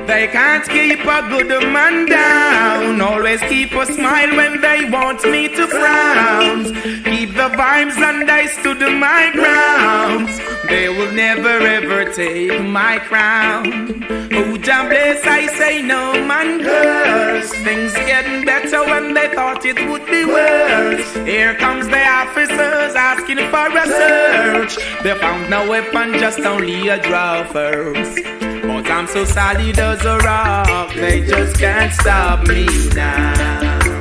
They can't keep a good man down. Always keep a smile when they want me to frown. Keep the vibes and I stood my ground. They will never ever take my crown. Oh, Jah bless, I say no man curse. Things getting better when they thought it would be worse. Here comes the officers asking for a search. They found no weapon, just only a draw first. But I'm so solid as a rock, they just can't stop me now.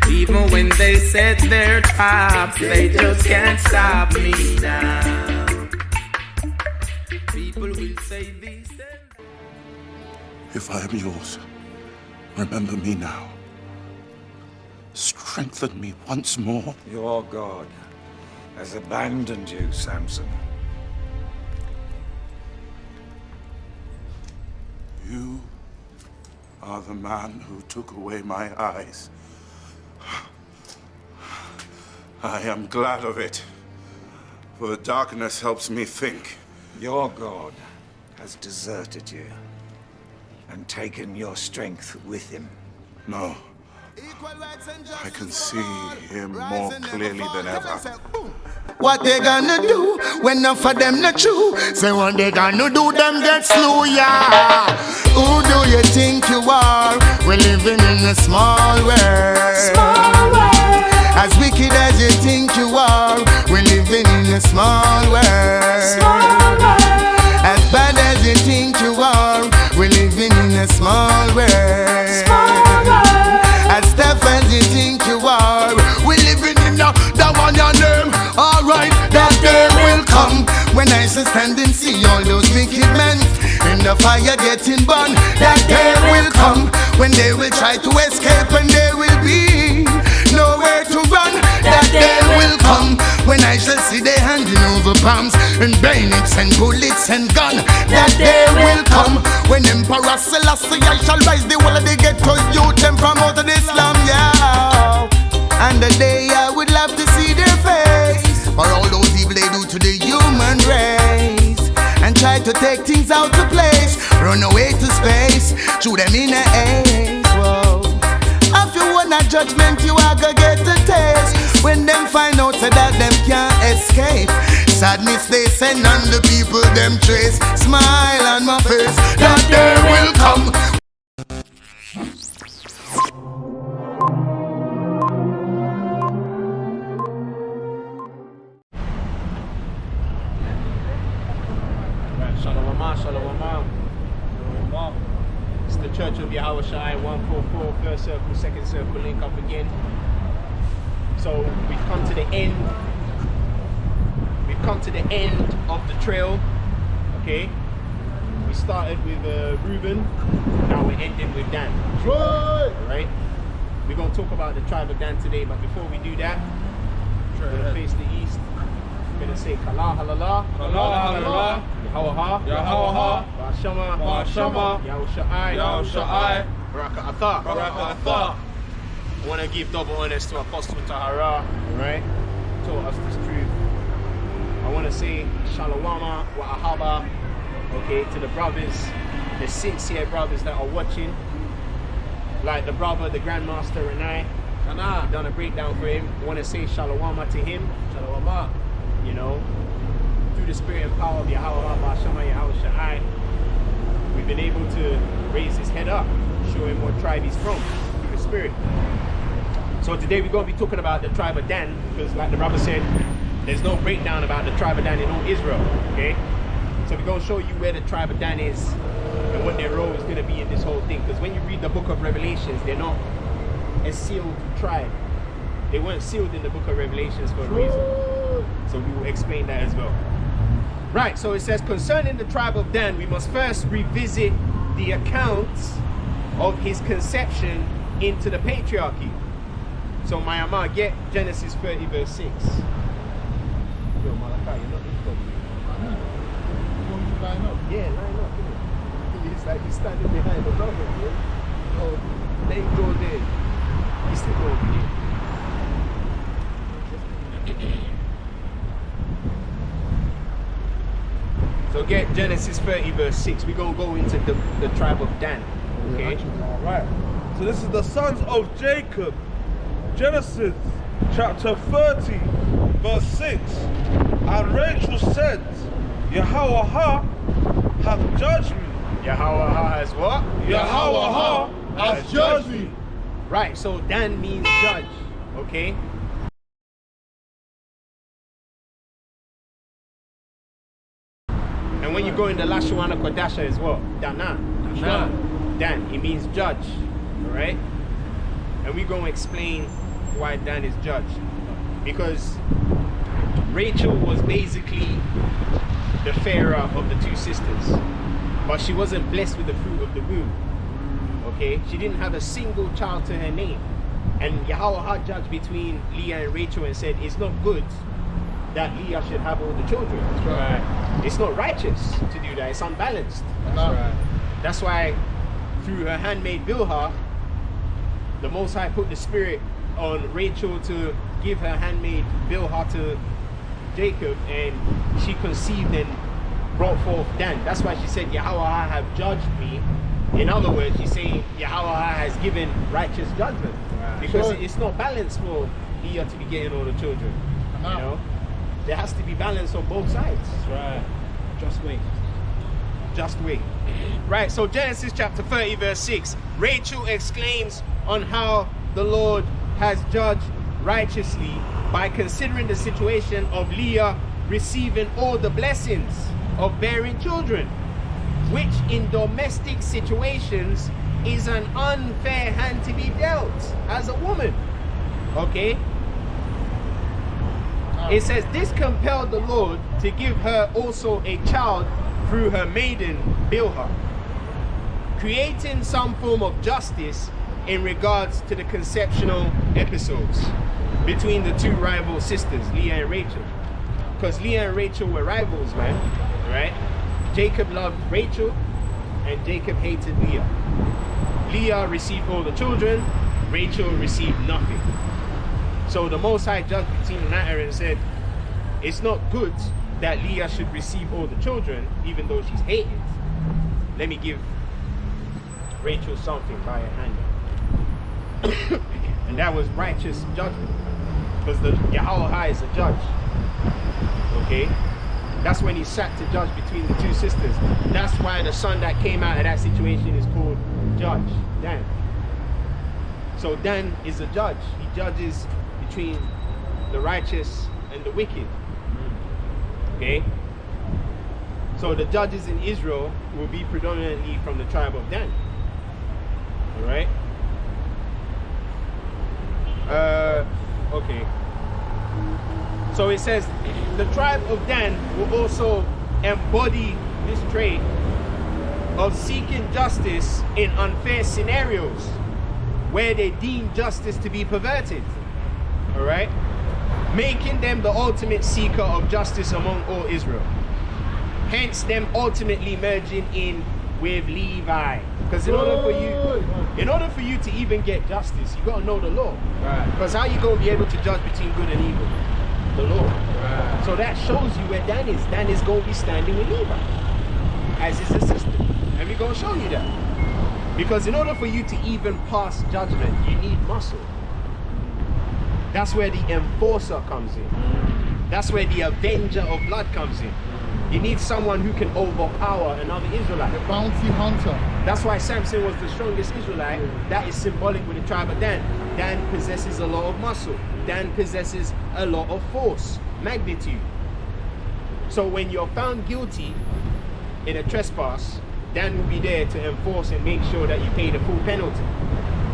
Even when they set their traps, they just can't stop me now. People will say this. If I am yours, remember me now. Strengthen me once more. Your God has abandoned you, Samson. You are the man who took away my eyes. I am glad of it, for the darkness helps me think. Your God has deserted you and taken your strength with him. No, I can see him more clearly than ever. What they gonna do when none for them not true? Say what they gonna do, them get slew, yeah. Who do you think you are? We're living in a small world. Small world. As wicked as you think you are, we're living in a small world. Small world. As bad as you think you are, we're living in a small world. Small world. As tough as you think you are, we're living in the one your name. Alright, that day will come when I shall stand and see all those wicked men in the fire getting burned. That day will come when they will try to escape and there will be nowhere to run. That day will come when I shall see they handing over bombs and bayonets and bullets and guns. That day will come when Emperor Selassie I shall rise the whole of the ghetto youth and promote Islam, yeah. And the day I would love to see their face for all those evil they do to the human race and try to take things out of place, run away to space, shoot them in the ace. Whoa. If you want a judgment, you are gonna get a taste when them find out so that them can't escape. Sadness they send on the people them trace. Smile on my face, that day will come. It's the Church of Yahweh Shai, 144, first circle, second circle, link up again. So we've come to the end. We've come to the end of the trail. Okay. We started with Reuben, now we're ending with Dan. Right? We're gonna talk about the tribe of Dan today, but before we do that, we're gonna face the east. We're gonna say Kala Halala, Kala Halala, Yahawaha, Yahawaha, Bashama, Bashama, Yahushai, Yahushai, Baraka Atha, Baraka Atha. I want to give double honors to Apostle Tahara, right? Taught us this truth. I want to say Shalawama wa Ahaba, okay, to the brothers, the sincere brothers that are watching, like the brother, the Grandmaster, and I done a breakdown for him. I want to say Shalawama to him, Shalawama. You know, through the spirit and power of Yahweh, Bashama, Yahweh Shai, we've been able to raise his head up, show him what tribe he's from, through the spirit. So today we're going to be talking about the tribe of Dan, because like the brother said, there's no breakdown about the tribe of Dan in all Israel, okay? So we're going to show you where the tribe of Dan is and what their role is going to be in this whole thing. Because when you read the book of Revelations, they're not a sealed tribe. They weren't sealed in the book of Revelations for a reason. So we will explain that as well. Right, so it says, concerning the tribe of Dan, we must first revisit the accounts of his conception into the patriarchy. So Myanmar, get Genesis 30 verse 6. Yo, Malachi, you're not in trouble. You want me to line up? Yeah, line up. It's like he's standing behind the brother, bro. Oh, let him go there. He's still going here. So get Genesis 30 verse 6. We're going to go into the tribe of Dan. Okay? Right. So this is the sons of Jacob. Genesis chapter 30 verse 6. And Rachel said, Yahweh hath judged me. Yahweh has what? Yahweh hath judged me. Right, so Dan means judge. Okay? And when you go in the Lashawana Kodasha as well, Dana. Dan, it means judge. Alright? And we're going to explain why Dan is judge. Because Rachel was basically the fairer of the two sisters. But she wasn't blessed with the fruit of the womb. Okay? She didn't have a single child to her name. And Yahweh judged between Leah and Rachel and said, it's not good that Leah should have all the children. That's right. It's not righteous to do that. It's unbalanced. That's right. That's why through her handmaid Bilhah, the Most High put the spirit on Rachel to give her handmaid Bilhah to Jacob, and she conceived and brought forth Dan. That's why she said, Yahweh have judged me. In other words, she's saying Yahweh has given righteous judgment. Right. Because it's not balanced for Leah to be getting all the children. You know? There has to be balance on both sides. That's right. Just wait. Just wait. Right, so Genesis chapter 30 verse 6. Rachel exclaims on how the Lord has judged righteously by considering the situation of Leah receiving all the blessings of bearing children, which in domestic situations is an unfair hand to be dealt as a woman. Okay? It says, this compelled the Lord to give her also a child through her maiden Bilhah, creating some form of justice in regards to the conceptional episodes between the two rival sisters, Leah and Rachel. Because Leah and Rachel were rivals, man, right? Jacob loved Rachel and Jacob hated Leah. Leah received all the children, Rachel received nothing. So the Most High judged between the matter and said, it's not good that Leah should receive all the children, even though she's hated. Let me give Rachel something by her hand. And that was righteous judgment. Because the Yahweh is a judge. Okay? That's when he sat to judge between the two sisters. That's why the son that came out of that situation is called Judge, Dan. So Dan is a judge. He judges between the righteous and the wicked. Okay? So the judges in Israel will be predominantly from the tribe of Dan. Alright? Okay. So it says, the tribe of Dan will also embody this trait of seeking justice in unfair scenarios where they deem justice to be perverted. Alright? Making them the ultimate seeker of justice among all Israel. Hence them ultimately merging in with Levi. Because in order for you to even get justice, you gotta know the law. Right. Because how you gonna be able to judge between good and evil? The law. Right. So that shows you where Dan is. Dan is gonna be standing with Levi as his assistant. And we're gonna show you that. Because in order for you to even pass judgment, you need muscle. That's where the enforcer comes in. That's where the avenger of blood comes in. You need someone who can overpower another Israelite. The bounty hunter. That's why Samson was the strongest Israelite. That is symbolic with the tribe of Dan. Dan possesses a lot of muscle. Dan possesses a lot of force, magnitude. So when you're found guilty in a trespass, Dan will be there to enforce and make sure that you pay the full penalty.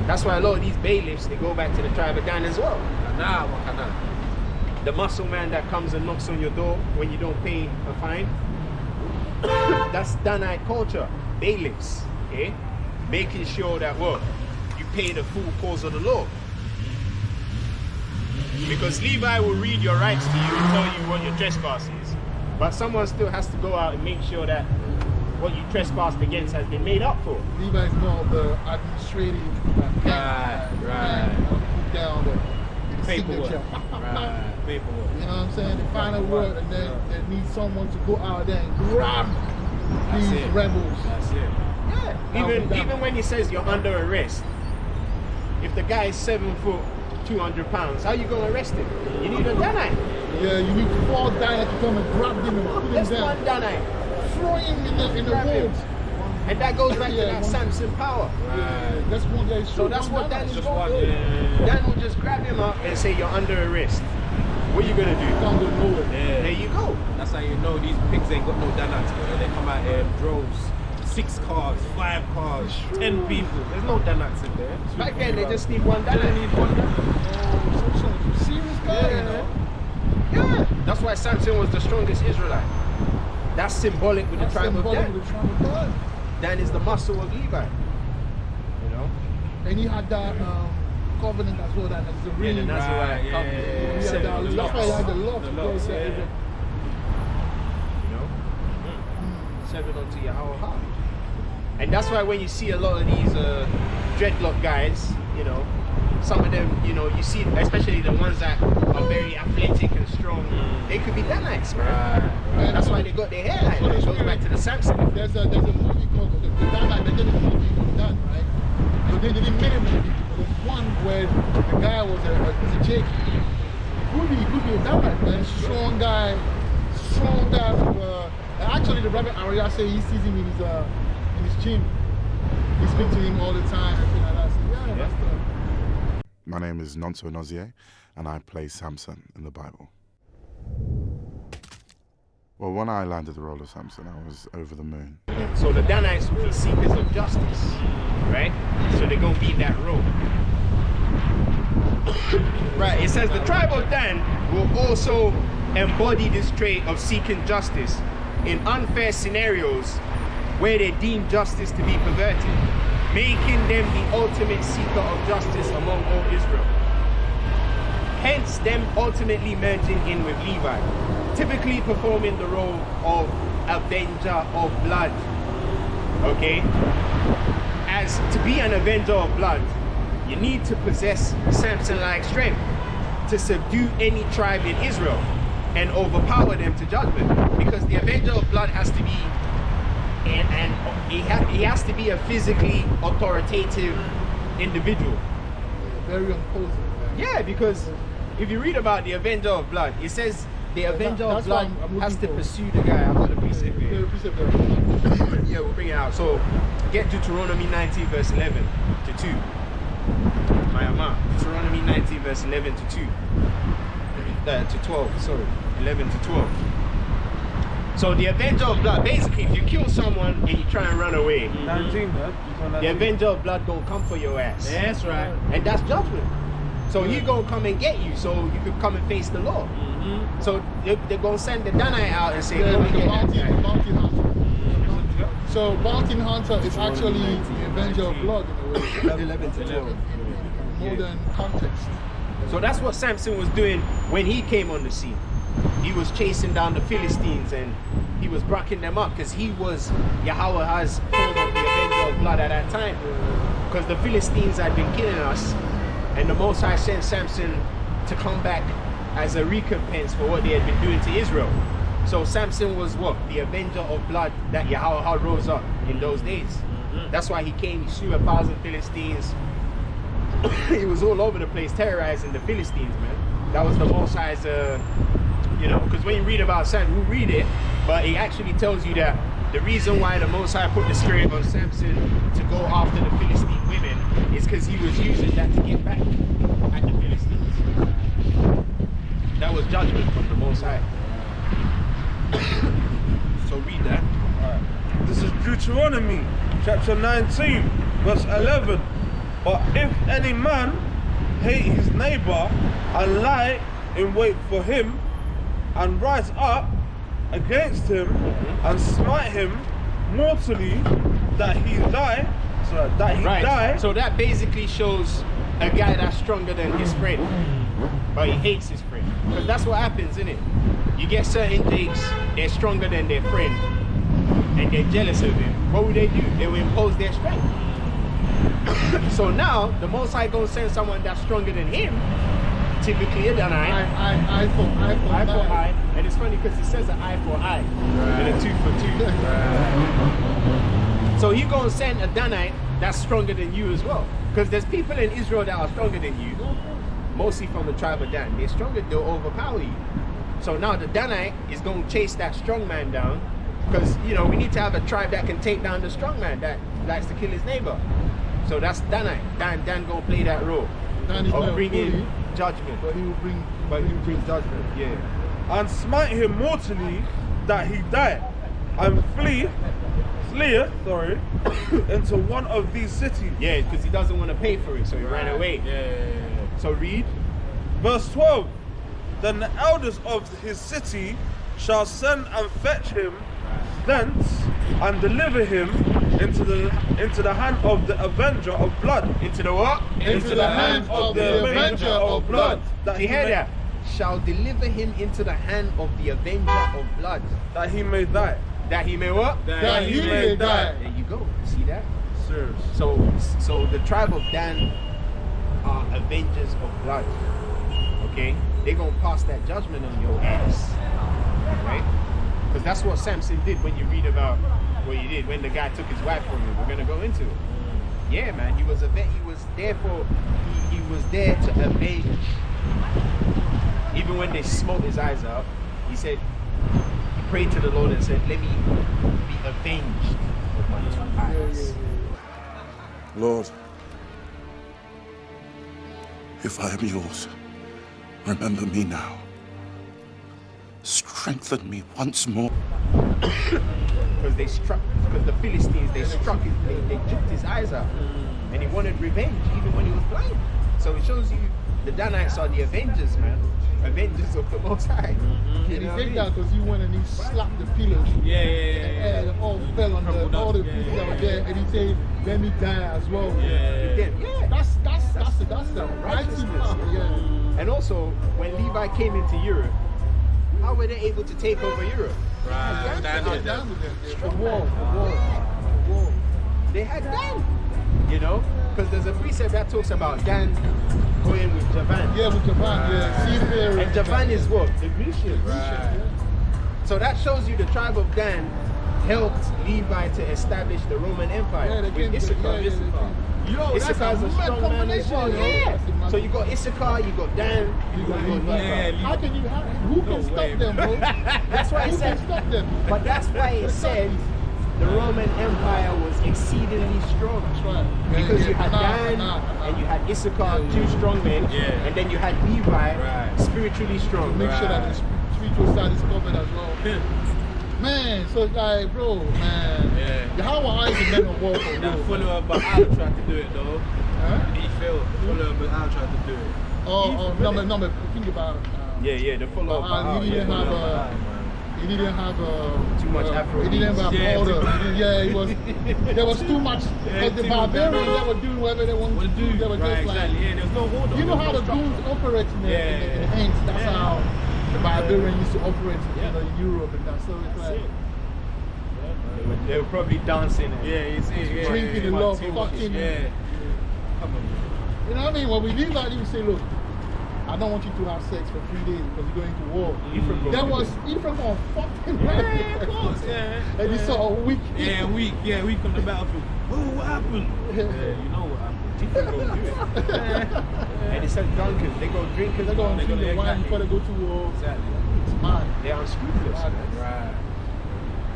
That's why a lot of these bailiffs, they go back to the tribe of Dan as well. The muscle man that comes and knocks on your door when you don't pay a fine. That's Danite culture. Bailiffs, okay? Making sure that, well, you pay the full cause of the law. Because Levi will read your rights to you and tell you what your trespass is. But someone still has to go out and make sure that what you trespassed against has been made up for. Levi is more of the administrative Right. Put down the Paperwork. signature. Right. Paperwork. You know what I'm saying? The final word, and then they need someone to go out there and grab these rebels. That's it. Yeah. Even when he says you're under arrest, if the guy is 7 foot, 200 pounds, how you gonna arrest him? You need a Danite. Yeah, you need 4 guys to come and grab him and put him Just down. one Danite. Throw him in the Grab him. woods. And that goes back to that Samson power. Yeah, that's one guy. So that's what Dan is Just going one, to do. yeah. Dan will just grab him up and say, you're under arrest. What are you going to do? Can't go nowhere. Yeah. There you go. That's how you know these pigs ain't got no Danites. They come out here in droves. 6 cars, 5 cars, 10 people. There's no Danites in there. Back then, they just need one They Danite. need one Danite. Oh, some serious guy, you know. Yeah. That's why Samson was the strongest Israelite. That's symbolic with That's the tribe of symbolic Dan. with the tribe of Dan. Dan is the muscle of Levi. You know? And he had that covenant as well, that is the ring. the Nazarite Right, yeah, covenant. yeah, yeah. He had Seven that, locks. that's why he had the locks. The because locks, he had yeah. You know? 7 unto Yahweh. And that's why when you see a lot of these dreadlock guys, you know, some of them, you know, you see, especially the ones that are very athletic and strong, they could be Danites, man. Right. That's why they got their hair like that. It goes back to the Samson. There's a movie called the Dan, they did a movie called Dan, right? But they didn't make a movie. There's one where the guy was a Jake. Could be a Dan, man. Strong guy. Actually, the Rabbi Arya say he sees him in his gym. He speaks to him all the time and things like that. So yeah, that's the. My name is Nonso Nozie, and I play Samson in the Bible. Well, when I landed the role of Samson, I was over the moon. So the Danites will be seekers of justice, right? So they're going to be in that role. Right, it says the tribe of Dan will also embody this trait of seeking justice in unfair scenarios where they deem justice to be perverted, making them the ultimate seeker of justice among all Israel. Hence them ultimately merging in with Levi, typically performing the role of avenger of blood. Okay? As to be an avenger of blood, you need to possess Samson-like strength to subdue any tribe in Israel and overpower them to judgment. Because the avenger of blood has to be, he has to be a physically authoritative individual. Very imposing. Yeah, because if you read about the avenger of blood, it says the avenger of That's blood what I'm has to looking for. pursue the guy. I've got a precept here. Yeah, Yeah, we'll bring it out. So get Deuteronomy 19 verse 11 to 2. Deuteronomy 19 verse 11 to 2. To 12, sorry. 11 to 12. So the avenger of blood, basically if you kill someone and you try and run away, 19, man. the avenger of blood gonna come for your ass. That's right. And that's judgment. So he gonna come and get you so you could come and face the law. So they're gonna send the Danite out and say, go and the get that bounty guy. hunter. So bounty hunter is actually the avenger of blood in a way. 11 to 12. Modern context. So that's what Samson was doing when he came on the scene. He was chasing down the Philistines and he was bracking them up because he was Yahweh's form of the avenger of blood at that time. Because the Philistines had been killing us and the Most High sent Samson to come back as a recompense for what they had been doing to Israel. So Samson was what? The avenger of blood that Yahweh rose up in those days. That's why he came, he slew 1,000 Philistines. He was all over the place terrorizing the Philistines, man. That was the Most High's, you know, because when you read about Samson, you read it, but it actually tells you that the reason why the Most High put the spirit on Samson to go after the Philistine women is because he was using that to get back at the Philistines. That was judgment from the Most High. So read that. This is Deuteronomy chapter 19, verse 11. But if any man hate his neighbor and lie in wait for him and rise up against him and smite him mortally, that he die, So that basically shows a guy that's stronger than his friend, but he hates his friend. Because that's what happens, isn't it? You get certain jakes, they're stronger than their friend, and they're jealous of him, what would they do? They will impose their strength. So now, the Most High gonna send someone that's stronger than him, typically a Danite. Eye for eye. And it's funny because it says an eye for eye and a tooth for tooth. So he gonna send a Danite that's stronger than you as well. Because there's people in Israel that are stronger than you, mostly from the tribe of Dan. They're stronger, they'll overpower you. So now the Danite is gonna chase that strong man down, because you know we need to have a tribe that can take down the strong man that likes to kill his neighbor. So that's Danite. Dan gonna play that role of bringing judgment. But he will bring judgment. Yeah. And smite him mortally that he die, and fleeth into one of these cities. Yeah, because he doesn't want to pay for it, so he ran away. Yeah. So read. Verse 12. Then the elders of his city shall send and fetch him thence, and deliver him into the hand of the avenger of blood. Into the what? into the hand of the avenger of blood. Do you hear that? Shall deliver him into the hand of the avenger of blood. That he may die. That he may what? That he may die. There you go. See that? Serious. So the tribe of Dan are avengers of blood. Okay? They're gonna pass that judgment on your ass. Right? Because that's what Samson did when you read about what he did when the guy took his wife from him. We're gonna go into it. Yeah, man, he was there to avenge. Even when they smote his eyes out, he said, he prayed to the Lord and said, let me be avenged of my two eyes. Lord, if I am yours, remember me now. Strengthen me once more. Because the Philistines, they jipped his eyes out. And he wanted revenge even when he was blind. So it shows you the Danites are the avengers, man. Avengers of the Most High. And he did that because he went and he slapped the pillars. And it all fell on all the people that were there. And he said, let me die as well. That's the righteousness. Yeah. And also, when Levi came into Europe, how were they able to take over Europe? The war. They had Dan, you know, because there's a precept that talks about Dan going with Javan. Yeah, with Javan, seafaring. And Javan is what? The Grecians. So that shows you the tribe of Dan helped Levi to establish the Roman Empire with Issachar. Issachar's a strong man as well. So you got Issachar, you got Dan, you got Levi. How can you? Who can stop them, bro? That's why it said. Who can stop them? But that's why it said the Roman Empire was exceedingly strong. That's right. Because you had Dan and you had Issachar, two strong men, and then you had Levi, spiritually strong. Make sure that the spiritual side is covered as well. Man, so like, bro, man. How are I the men of war, bro? That follower, but Al tried to do it though. He failed. The follower, but Al tried to do it. No, but think about. The follower. He didn't have too much Afro. He didn't have order. He was. There was too much. Because the barbarians, they were doing whatever they wanted to do. They were just like. There was no order. You know how the goons operate in the ends. That's how the barbarians used to operate in Europe and that. So it's like. They were probably dancing. Drinking and love, fucking. Come on. You know what I mean? When we leave like you say, look, I don't want you to have sex for 3 days because you're going to war. That was Ephraim on fucking of course, And he saw a week. A week on the battlefield. Oh, what happened? You know what happened. Ephraim go do it. And it's like drunkards. They go drinkers. They go and drink the wine before they go to war. Exactly. It's mad. They're unscrupulous. Right.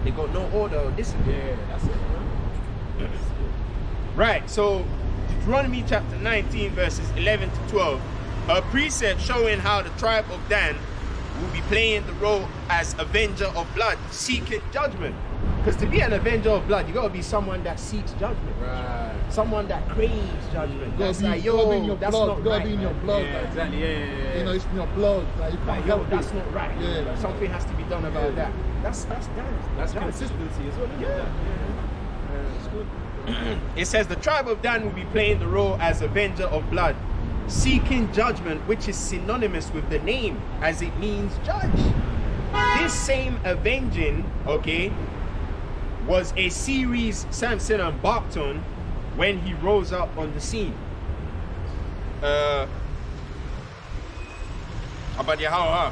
They got no order or discipline. That's it. Right, so Deuteronomy chapter 19 verses 11 to 12. A precept showing how the tribe of Dan will be playing the role as avenger of blood, seeking judgment. Because to be an avenger of blood, you gotta be someone that seeks judgment. Right. Someone that craves judgment. That's like, be yo, in your that's blood. not Gotta right. be in your blood. Yeah, exactly. Yeah. You know, it's in your blood. Like, you can't Like, yo, help that's it. not right. Yeah. Something has to be done about that. That's That's consistency as well. It's good. It says the tribe of Dan will be playing the role as avenger of blood, seeking judgment, which is synonymous with the name as it means judge. This same avenging, was a series Samson embarked on when he rose up on the scene. About Yahweh,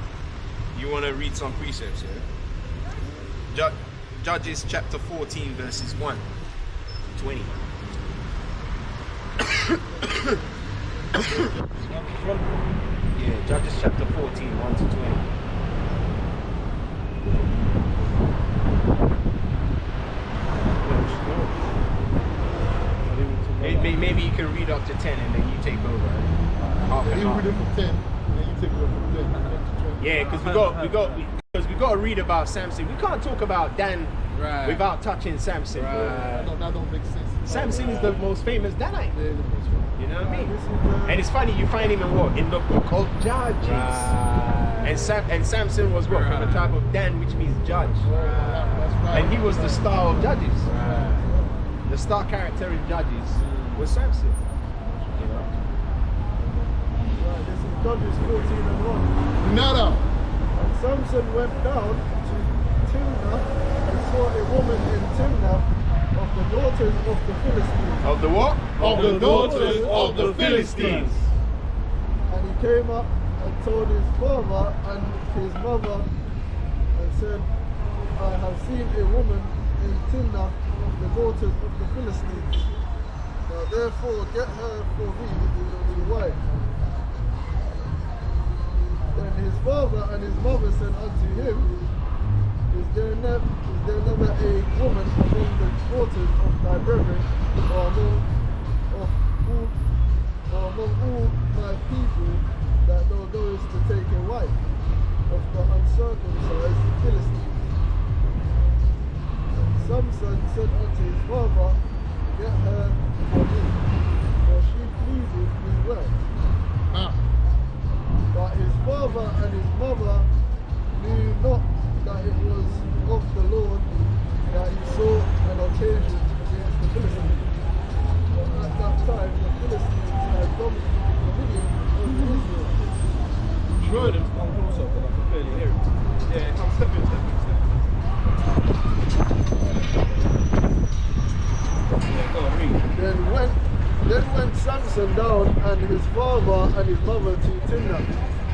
you want to read some precepts here? Judges chapter 14 verses 1 to 20. Yeah, Judges chapter 14, 1 to 20. Maybe you can read up to 10 and then you take over. Half and You half. read it from 10, and then you take it from 10 to 20. Yeah, because we got to read about Samson. We can't talk about Dan without touching Samson. That don't make sense. Samson is the most famous Danite. Yeah, the most famous. You know what I mean? And it's funny, you find him in the book of Judges. And Samson was what? From the tribe of Dan, which means judge. That's right. And he was the star of Judges. The star character in Judges was Samson. You know? Right, this is Judges 14 and 1. Nada. And Samson went down to Timnah and saw a woman in Timnah of the daughters of the Philistines. Of the what? Of the daughters of the Philistines. And he came up and told his father and his mother and said, I have seen a woman in Timnah of the daughters of the Philistines. Now therefore get her for me to wife. Then his father and his mother said unto him, Is there never a woman among the daughters of thy brethren, or among all my people, that thou goest to take a wife of the uncircumcised Philistines? And Samson said unto his father, Get her for me, for she pleaseth me well. But his father and his mother knew not that it was of the Lord that he saw an occasion against the Philistines. But at that time the Philistines had dominion over Israel. Sure, them come closer because I can barely hear it. Yeah, come step in. Yeah, go on, read. Then went Samson down and his father and his mother to Timnah,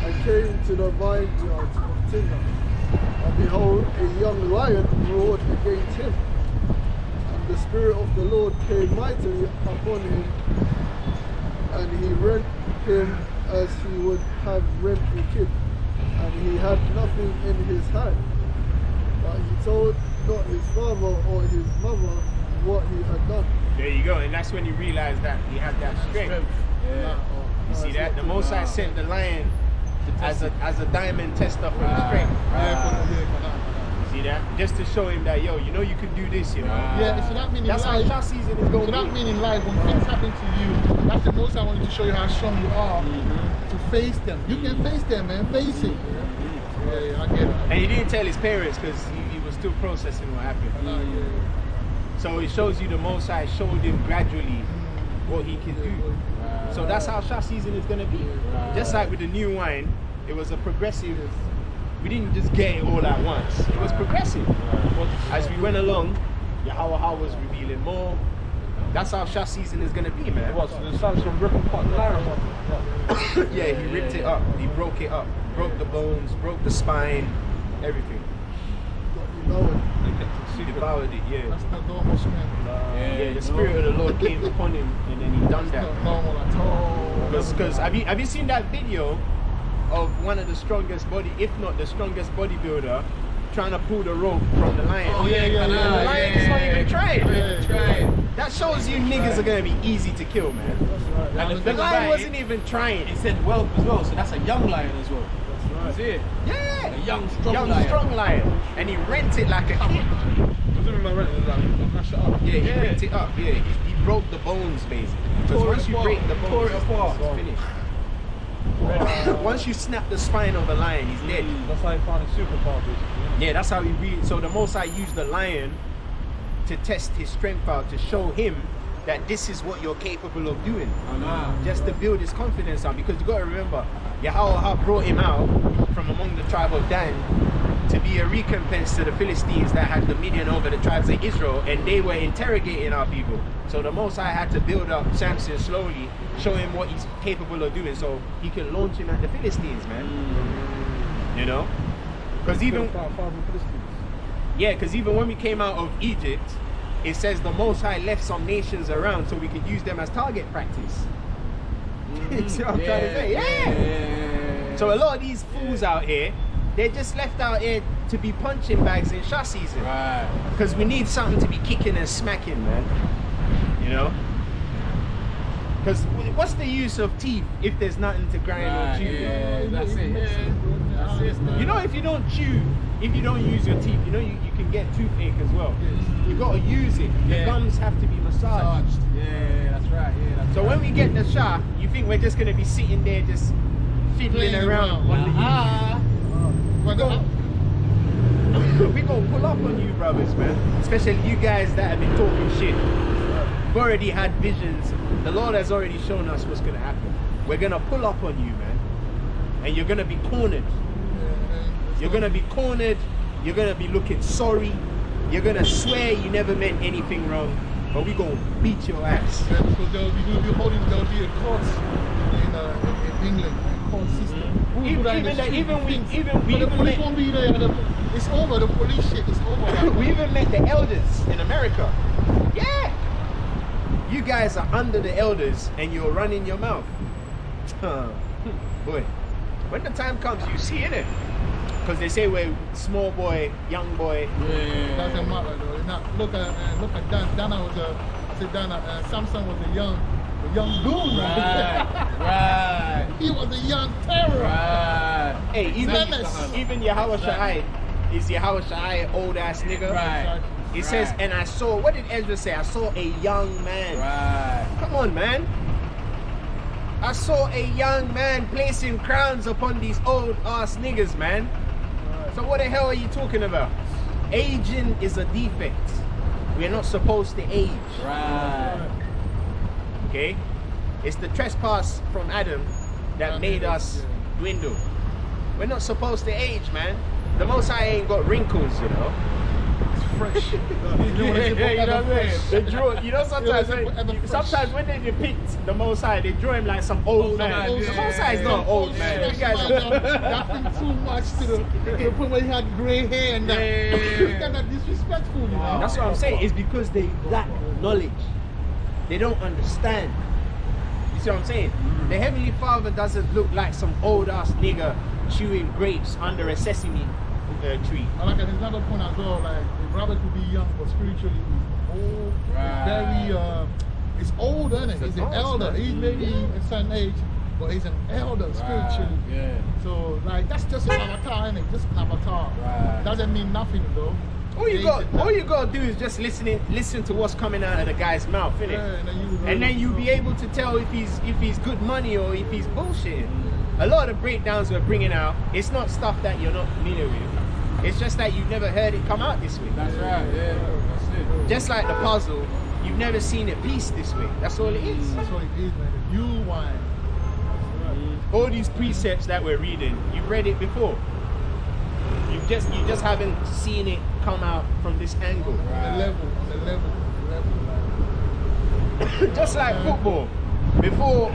and came to the vineyard of Timnah. And behold, a young lion roared against him. And the Spirit of the Lord came mightily upon him, and he rent him as he would have rent a kid. And he had nothing in his hand. But he told not his father or his mother what he had done. There you go, and that's when you realize that he had that strength. Yeah. You see that? The Most High sent the lion as a diamond tester for his strength. You see that? Just to show him that, yo, you know you can do this, you know? Yeah, so that meaning That's how shot season is going So to that be. meaning life, when things happen to you, that's the most I wanted to show you how strong you are to face them. You can face them, man. Face it. Yeah, I get it. And he didn't tell his parents because he was still processing what happened. So it shows you the Most High showed him gradually what he can do. So that's how shot season is going to be. Just like with the new wine, it was a progressive. We didn't just get it all at once. It was progressive. But as we went along, Yahweh was revealing more. That's how shot season is going to be, man. What? So the Samson ripping apart the lion? Yeah, he ripped it up. He broke it up. Broke the bones, broke the spine, everything. You know it. He devoured it, yeah. That's not normal strength. Yeah, the Spirit of the Lord came upon him and then he done that. Not normal at all. Because have you seen that video of one of the strongest if not the strongest bodybuilder trying to pull the rope from the lion? Oh, yeah. And the lion is not even trying. Yeah. That shows you niggas are gonna be easy to kill, man. And The lion wasn't even trying. It said whelp as well, so that's a young lion as well. That's it. Yeah, A young, strong lion. and he rent it like a kid. Was it in my rent? It was like, mash it up. Yeah, he ripped it up. Yeah, he broke the bones basically. Because once you break the bones, it's finished. Once you snap the spine of a lion, he's dead. That's how he found his superpower, basically. Yeah, that's how he really. So the Most High used the lion to test his strength out, to show him that this is what you're capable of doing. Just to build his confidence up. Because you got to remember, Yahweh brought him out from among the tribe of Dan to be a recompense to the Philistines that had dominion over the tribes of Israel, and they were interrogating our people. So the Most High had to build up Samson slowly, show him what he's capable of doing, so he can launch him at the Philistines, man. You know, because even when we came out of Egypt, it says the Most High left some nations around so we could use them as target practice. You see what I'm trying to say? Yeah. So a lot of these fools out here, they're just left out here to be punching bags in shot season. Right. Because we need something to be kicking and smacking, man. You know? Because what's the use of teeth if there's nothing to grind or chew? Yeah, that's it. That's it. You know, if you don't chew, if you don't use your teeth, you know, you can get toothache as well. You got to use it. The gums have to be massaged. Yeah, that's right. So when we get the shot, you think we're just going to be sitting there just fiddling around on the we gonna pull up on you, brothers, man. Especially you guys that have been talking shit. We've already had visions. The Lord has already shown us what's gonna happen. We're gonna pull up on you, man. And you're gonna be cornered. You're gonna be cornered. You're gonna be looking sorry. You're gonna swear you never meant anything wrong. But we gonna beat your ass. So there'll be a courts in England, a court system. Even the police won't be there. It's over. The police shit is over. We even met the elders in America. Yeah. You guys are under the elders and you're running your mouth. Boy, when the time comes, you see it. Because they say we're small boy, young boy. Doesn't matter though. Look at Dana was Samson was a young dude. Right. He was a young terror. Right. Hey, even Yahweh Shai is Yahweh Shai, old ass nigga. Right. It says, and I saw, what did Ezra say? I saw a young man. Right. Come on, man. I saw a young man placing crowns upon these old ass niggas, man. So what the hell are you talking about? Aging is a defect. We're not supposed to age. Right. Okay? It's the trespass from Adam that made us dwindle. We're not supposed to age, man. The Most High ain't got wrinkles, you know. It's fresh. You know what I'm saying? They draw, you know, sometimes when they depict the Most High, they draw him like some old man. The Most High is not an old man. You guys nothing too much to the point where he had grey hair and that. It's kind of disrespectful, you know. That's what I'm saying. It's because they lack knowledge. They don't understand. You see what I'm saying? The Heavenly Father doesn't look like some old ass nigga chewing grapes under a sesame tree. I like another point as well. Like the brother could be young, but spiritually he's old. Very he's old, isn't it? He's an elder. He's maybe a certain age, but he's an elder spiritually. Yeah. So like that's just an avatar, isn't it? Just an avatar. Doesn't mean nothing though. All you gotta do is just listen to what's coming out of the guy's mouth, innit? Yeah, and then you'll be able to tell if he's good money or if he's bullshitting. A lot of the breakdowns we're bringing out, it's not stuff that you're not familiar with. It's just that you've never heard it come out this way. That's right, yeah. That's it. Just like the puzzle, you've never seen it pieced this way. That's all it is. That's what it is, man. The new wine. All these precepts that we're reading, you've read it before. You just haven't seen it come out from this angle. On the level. Just like football. Before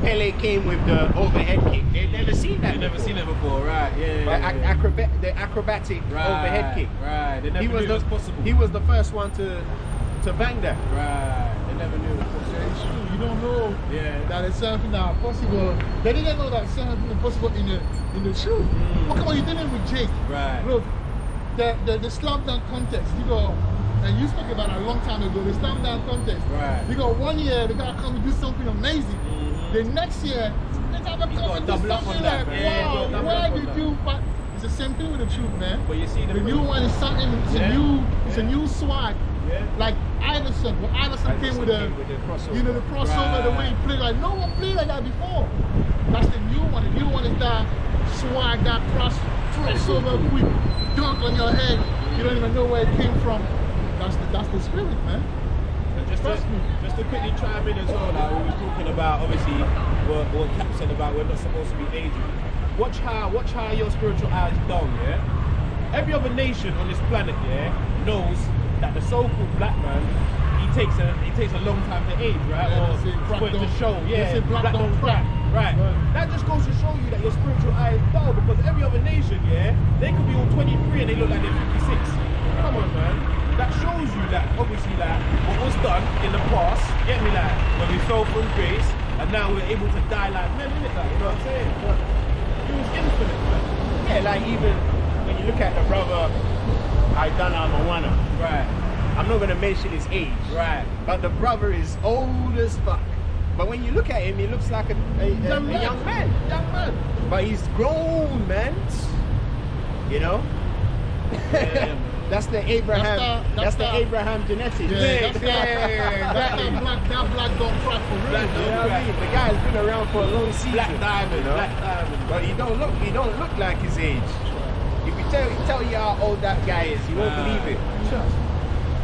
Pele came with the overhead kick, they'd never seen that. They've never seen it before, right? Yeah. The acrobatic overhead kick. Right. They never knew it was possible. He was the first one to bang that. Right. They never knew it was possible. It's true. You don't know that it's something that's possible. They didn't know that it's something possible in the truth. What come on, you're dealing with Jake? Right. Look, the slam dunk contest. You go. And you spoke about it a long time ago, the slam dunk contest. Right. You got 1 year, they gotta come and do something amazing. The next year, they gotta come and do something like, wow, where did you find? It's the same thing with the truth, man. But you see the new one is something, it's a new swag. Like Iverson, when Iverson came with the crossover. The crossover, the way he played, like no one played like that before. That's the new one. The new one is that swag, that crossover, quick dunk on your head. You don't even know where it came from. That's the spirit, man. Just to quickly chime in as well, like we was talking about, obviously, what Cap said about we're not supposed to be aging. Watch how your spiritual eyes dull, yeah? every other nation on this planet, yeah, knows that the so-called black man, he takes a long time to age, right? Yeah, Or they say black for it to don't- show, they yeah, say black don't crack. Right. That just goes to show you that your spiritual eye is dull, because every other nation, yeah, they could be all 23 and they look like they're 56. Come on, man. That shows you that obviously that what was done in the past, get me, like when we fell from grace, and now we're able to die like men, innit? Like, you know what I'm saying? But it was infinite, man. Yeah, like even when you look at the brother Aidana Mawana, Right. I'm not gonna mention his age, Right. but the brother is old as fuck. But when you look at him, he looks like a young man. Young man. But he's grown, man. You know? That's the Abraham. That's the Abraham genetics. Yeah, that's that black don't crack for real. Black You know don't what I mean? The guy's been around for a long season. Black diamond, you know? black diamond. But he don't look like his age. If you tell you how old that guy is, you won't believe it.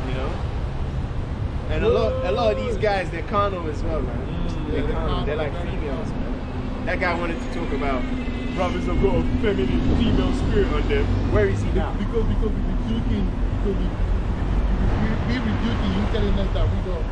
You know? And a lot of these guys, they're carnal as well, man. They're carnal. They're like females, man. That guy wanted to talk about brothers have got a feminine female spirit on them. Where is he now? Because we rebuking, we rebuking you, telling us that we don't.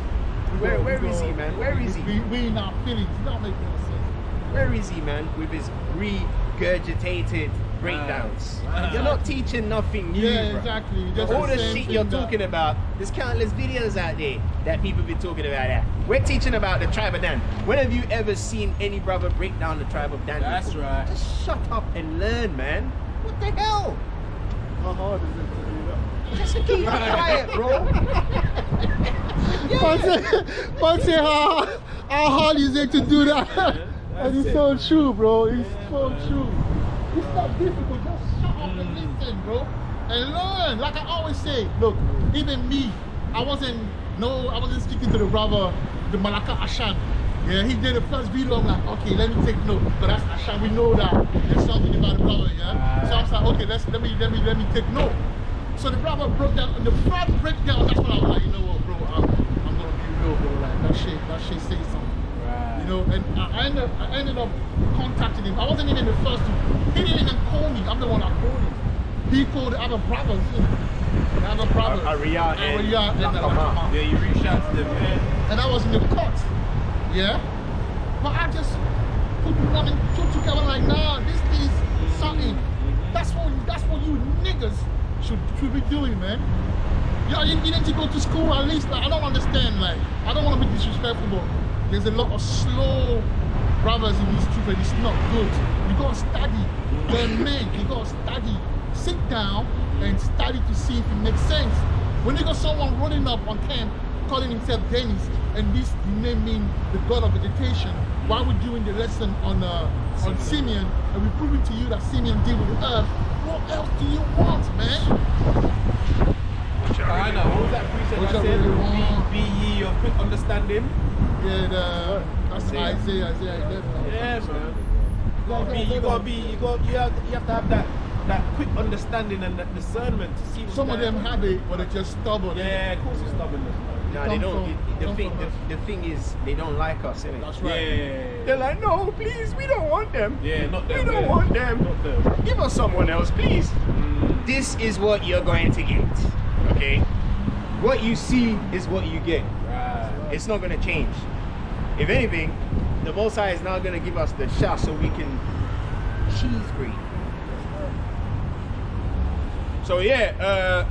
Where is he, man? Where is he? We in our feelings. It don't make no sense. Where is he, man? With his regurgitated breakdowns. You're not teaching nothing new, Yeah, bro. exactly. Just All the same shit thing you're that- talking about, there's countless videos out there that people be talking about that. We're teaching about the tribe of Dan. When have you ever seen any brother break down the tribe of Dan? That's before? right. Just shut up and learn, man. What the hell? How hard is it to do that? Just keep quiet, bro. Man say how hard is it to do that? And it's so true, bro. It's so true. It's not difficult. Just shut up and listen, bro. And learn. Like I always say, look, even me, I wasn't speaking to the brother, the Malaka Ashan. Yeah, he did the first video. I'm like, okay, let me take note. But that's Ashan. We know that there's something about the brother, yeah. So I was like, okay, let me take note. So the brother broke down. In the first breakdown, that's when I was like, you know what, bro, I'm gonna be real, bro. Like that shit says something. You know, and I ended up contacting him. I wasn't even the first to. He didn't even call me. I'm the one that called him. He called the other brothers. The other brothers. Aria and Nakama. Yeah, you reach out to them, yeah. And I was in the court. Yeah. But I just put one and two together like, nah, this is something. That's what you niggas should be doing, man. You need to go to school at least. Like, I don't understand. Like, I don't want to be disrespectful, but there's a lot of slow brothers in this truth, and it's not good. You gotta study. They're men. You gotta study. Sit down and study to see if it makes sense. When you got someone running up on camp calling himself Dennis, and this name mean the god of vegetation, while we're doing the lesson on Simeon, and we proving to you that Simeon deal with the earth, what else do you want, man? I know. What was that precept Which I I said? really want. Be ye of quick understanding. Yeah, that's Isaiah 11. Yeah, man. You have to have that quick understanding and that discernment to see what's Some of going them on. have it, but they're just stubborn. Yeah, of course it's stubbornness, man. No, they don't. The thing is, they don't like us, innit? That's right. Yeah. They're like, no, please, we don't want them. Yeah, not them. We don't want them. Not them. Give us someone else, please. This is what you're going to get. Okay? What you see is what you get. Right. It's not going to change. If anything, the Most High is now going to give us the shot so we can cheese grade. So yeah,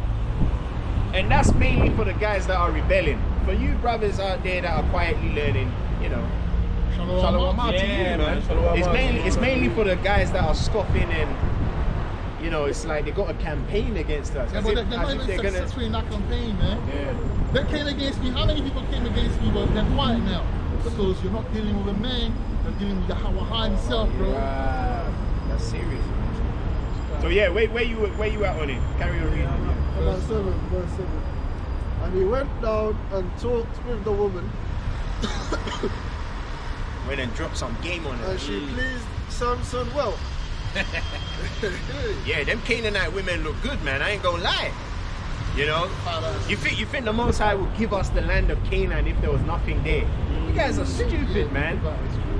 and that's mainly for the guys that are rebelling. For you brothers out there that are quietly learning, you know, Shalom to you, Yeah, man. man. It's mainly for the guys that are scoffing and, you know, it's like they got a campaign against us. Yeah, As but if- they're as not if even they're gonna- successful in that campaign, man. Yeah. They came against me. How many people came against me, but they're quiet now? Because you're not dealing with a man, you're dealing with Yahweh himself, bro. That's serious, man. So yeah, where you at on it? Carry on reading. Verse 7. And he went down and talked with the woman, Went and dropped some game on and it. she pleased Samson well. Yeah, them Canaanite women look good, man. I ain't gonna lie. You know, you think the Most High would give us the land of Canaan if there was nothing there? You guys are stupid, man.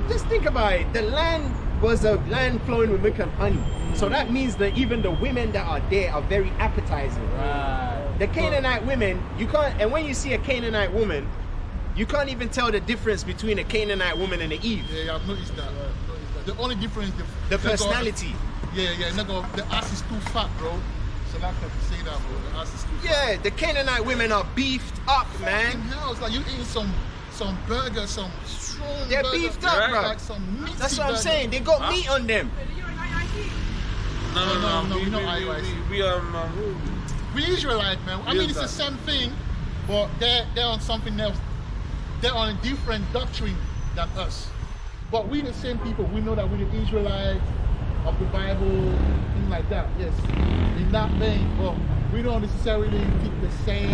Just think about it. The land was a land flowing with milk and honey. So that means that even the women that are there are very appetizing. The Canaanite women, you can't, and when you see a Canaanite woman, you can't even tell the difference between a Canaanite woman and an Eve. Yeah, I've noticed that. The only difference is The personality. The ass is too fat, bro. So that's what you say that, bro. The ass is too fat. Yeah, the Canaanite women are beefed up, man. Fucking hell, it's like you eating some burger, some strong They're burger, beefed up, bro. Like some meaty That's what I'm burger. saying. They got meat on them. No, we're not IOIC. We Israelite, man. I mean, it's the same thing, but they're on something else. They're on a different doctrine than us. But we the same people. We know that we're the Israelites of the Bible, things like that. Yes, in that vein, but we don't necessarily keep the same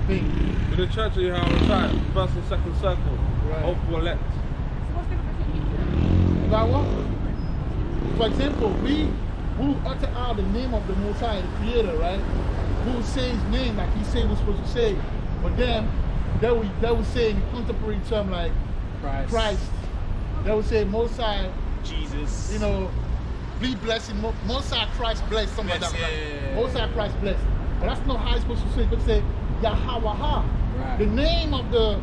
thing. In the church, you have a time, first and second circle, of elect. Like what? For example, we will utter out the name of the Most High, the Creator, right? We will say His name like He said we're supposed to say. But then they will say in contemporary term like Christ. They will say Most High, Jesus. you know, be blessed. Most High Christ bless, something like that. Yeah. Most High Christ bless. But that's not how it's supposed to say. It's supposed to say Yahweh. Right. The name of the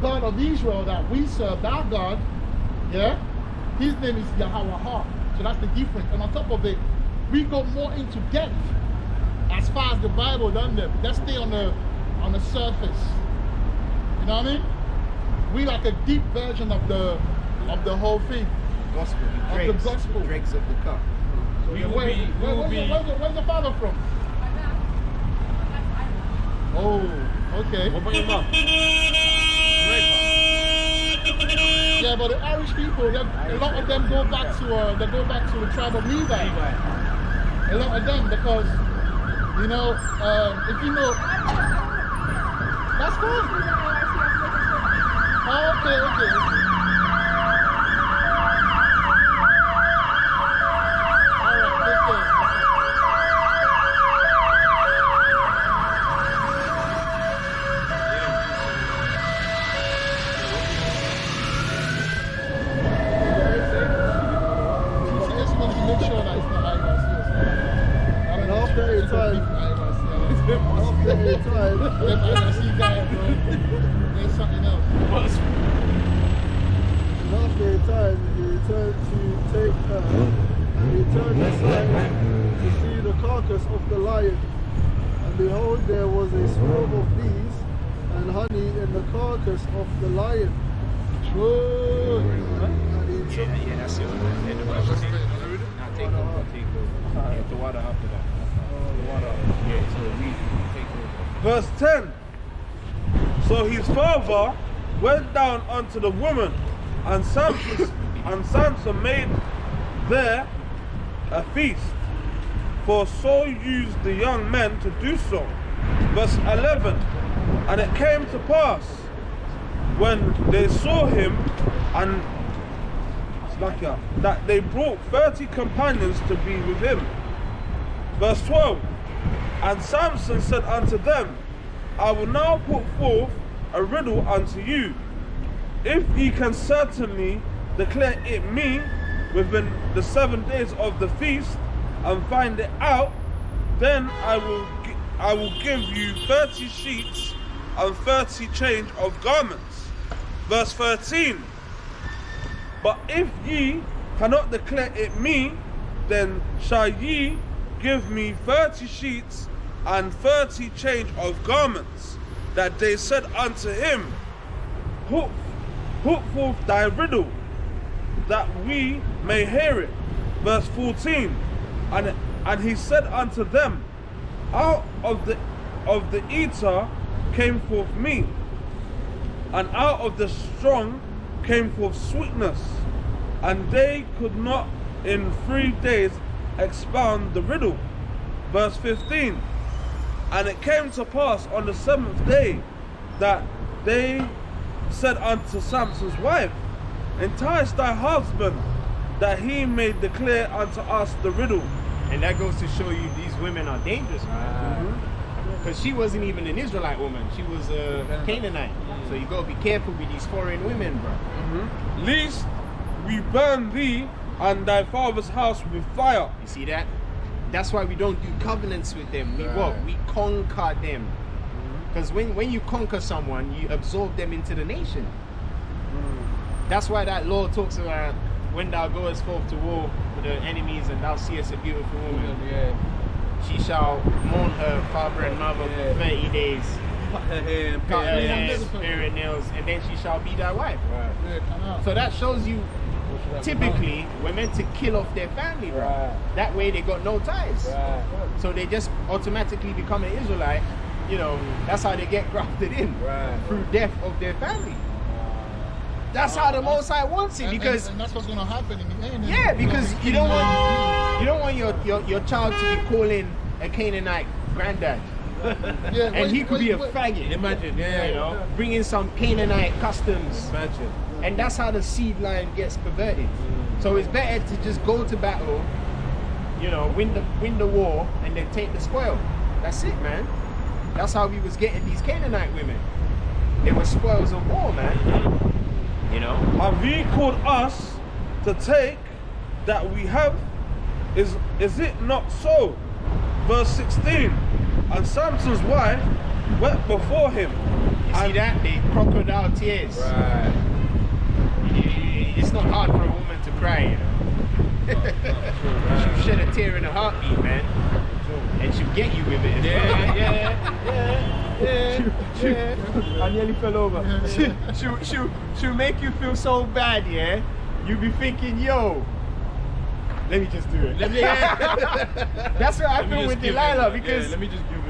God of Israel that we serve, our God, yeah, His name is Yahweh. So that's the difference. And on top of it, we go more into depth as far as the Bible done them. Let's stay on the surface. You know what I mean? We like a deep version of the whole thing. Gospel. Of the gospel. Dregs of the cup. So where's the father from? Oh, okay. What about your mum? Yeah, but the Irish people, a lot of them go back to the tribe of Levi. A lot of them, because you know, if you know, that's fine. Oh, okay. After a time, he returned to take her, and he turned aside to see the carcass of the lion. And behold, there was a swarm of bees and honey in the carcass of the lion. And he took that's it. Now take over. You have to water after that. Yeah, so we take over. Verse 10. So his father went down unto the woman, and Samson made there a feast, for so used the young men to do so. Verse 11. And it came to pass, when they saw him, and that they brought 30 companions to be with him. Verse 12. And Samson said unto them, I will now put forth a riddle unto you. If ye can certainly declare it me within the 7 days of the feast, and find it out, then I will give you 30 sheets and 30 change of garments. Verse 13. But if ye cannot declare it me, then shall ye give me 30 sheets and 30 change of garments. That they said unto him, Put forth thy riddle, that we may hear it. Verse 14. And he said unto them, Out of the eater came forth meat, and out of the strong came forth sweetness, and they could not in 3 days expound the riddle. Verse 15. And it came to pass on the 7th day that they said unto Samson's wife, Entice thy husband, that he may declare unto us the riddle. And that goes to show you these women are dangerous, man. Because she wasn't even an Israelite woman. She was a Canaanite. So you got to be careful with these foreign women, bro. Least we burn thee and thy father's house with fire. You see that? That's why we don't do covenants with them. We what? We conquer them. Because when you conquer someone, you absorb them into the nation. That's why that law talks about when thou goest forth to war with the enemies and thou seest a beautiful woman, she shall mourn her father and mother for 30 days. Cut her hair and Cut her hair, spear her nails, and then she shall be thy wife. So that shows you, typically, we're meant to kill off their family, bro. That way they got no ties. So they just automatically become an Israelite. You know, that's how they get grafted in, through death of their family. That's how the Most High wants it, because and that's what's gonna happen in the end. yeah, because you don't want your child to be calling a Canaanite granddad. And he could be a faggot. Imagine, You know, bringing some Canaanite customs. Imagine. And that's how the seed line gets perverted. So it's better to just go to battle, you know, win the war, and then take the spoil. That's it, man. That's how we was getting these Canaanite women. They were spoils of war, man. You know? Have he called us to take that we have? Is it not so? Verse 16. And Samson's wife wept before him. You see that? They crocodile tears. It's not hard for a woman to cry, you know. She'll shed a tear in a heartbeat, man. And she'll get you with it as well. I nearly fell over. She'll make you feel so bad, yeah? You'll be thinking, yo, let me just do it. That's what I feel with Delilah,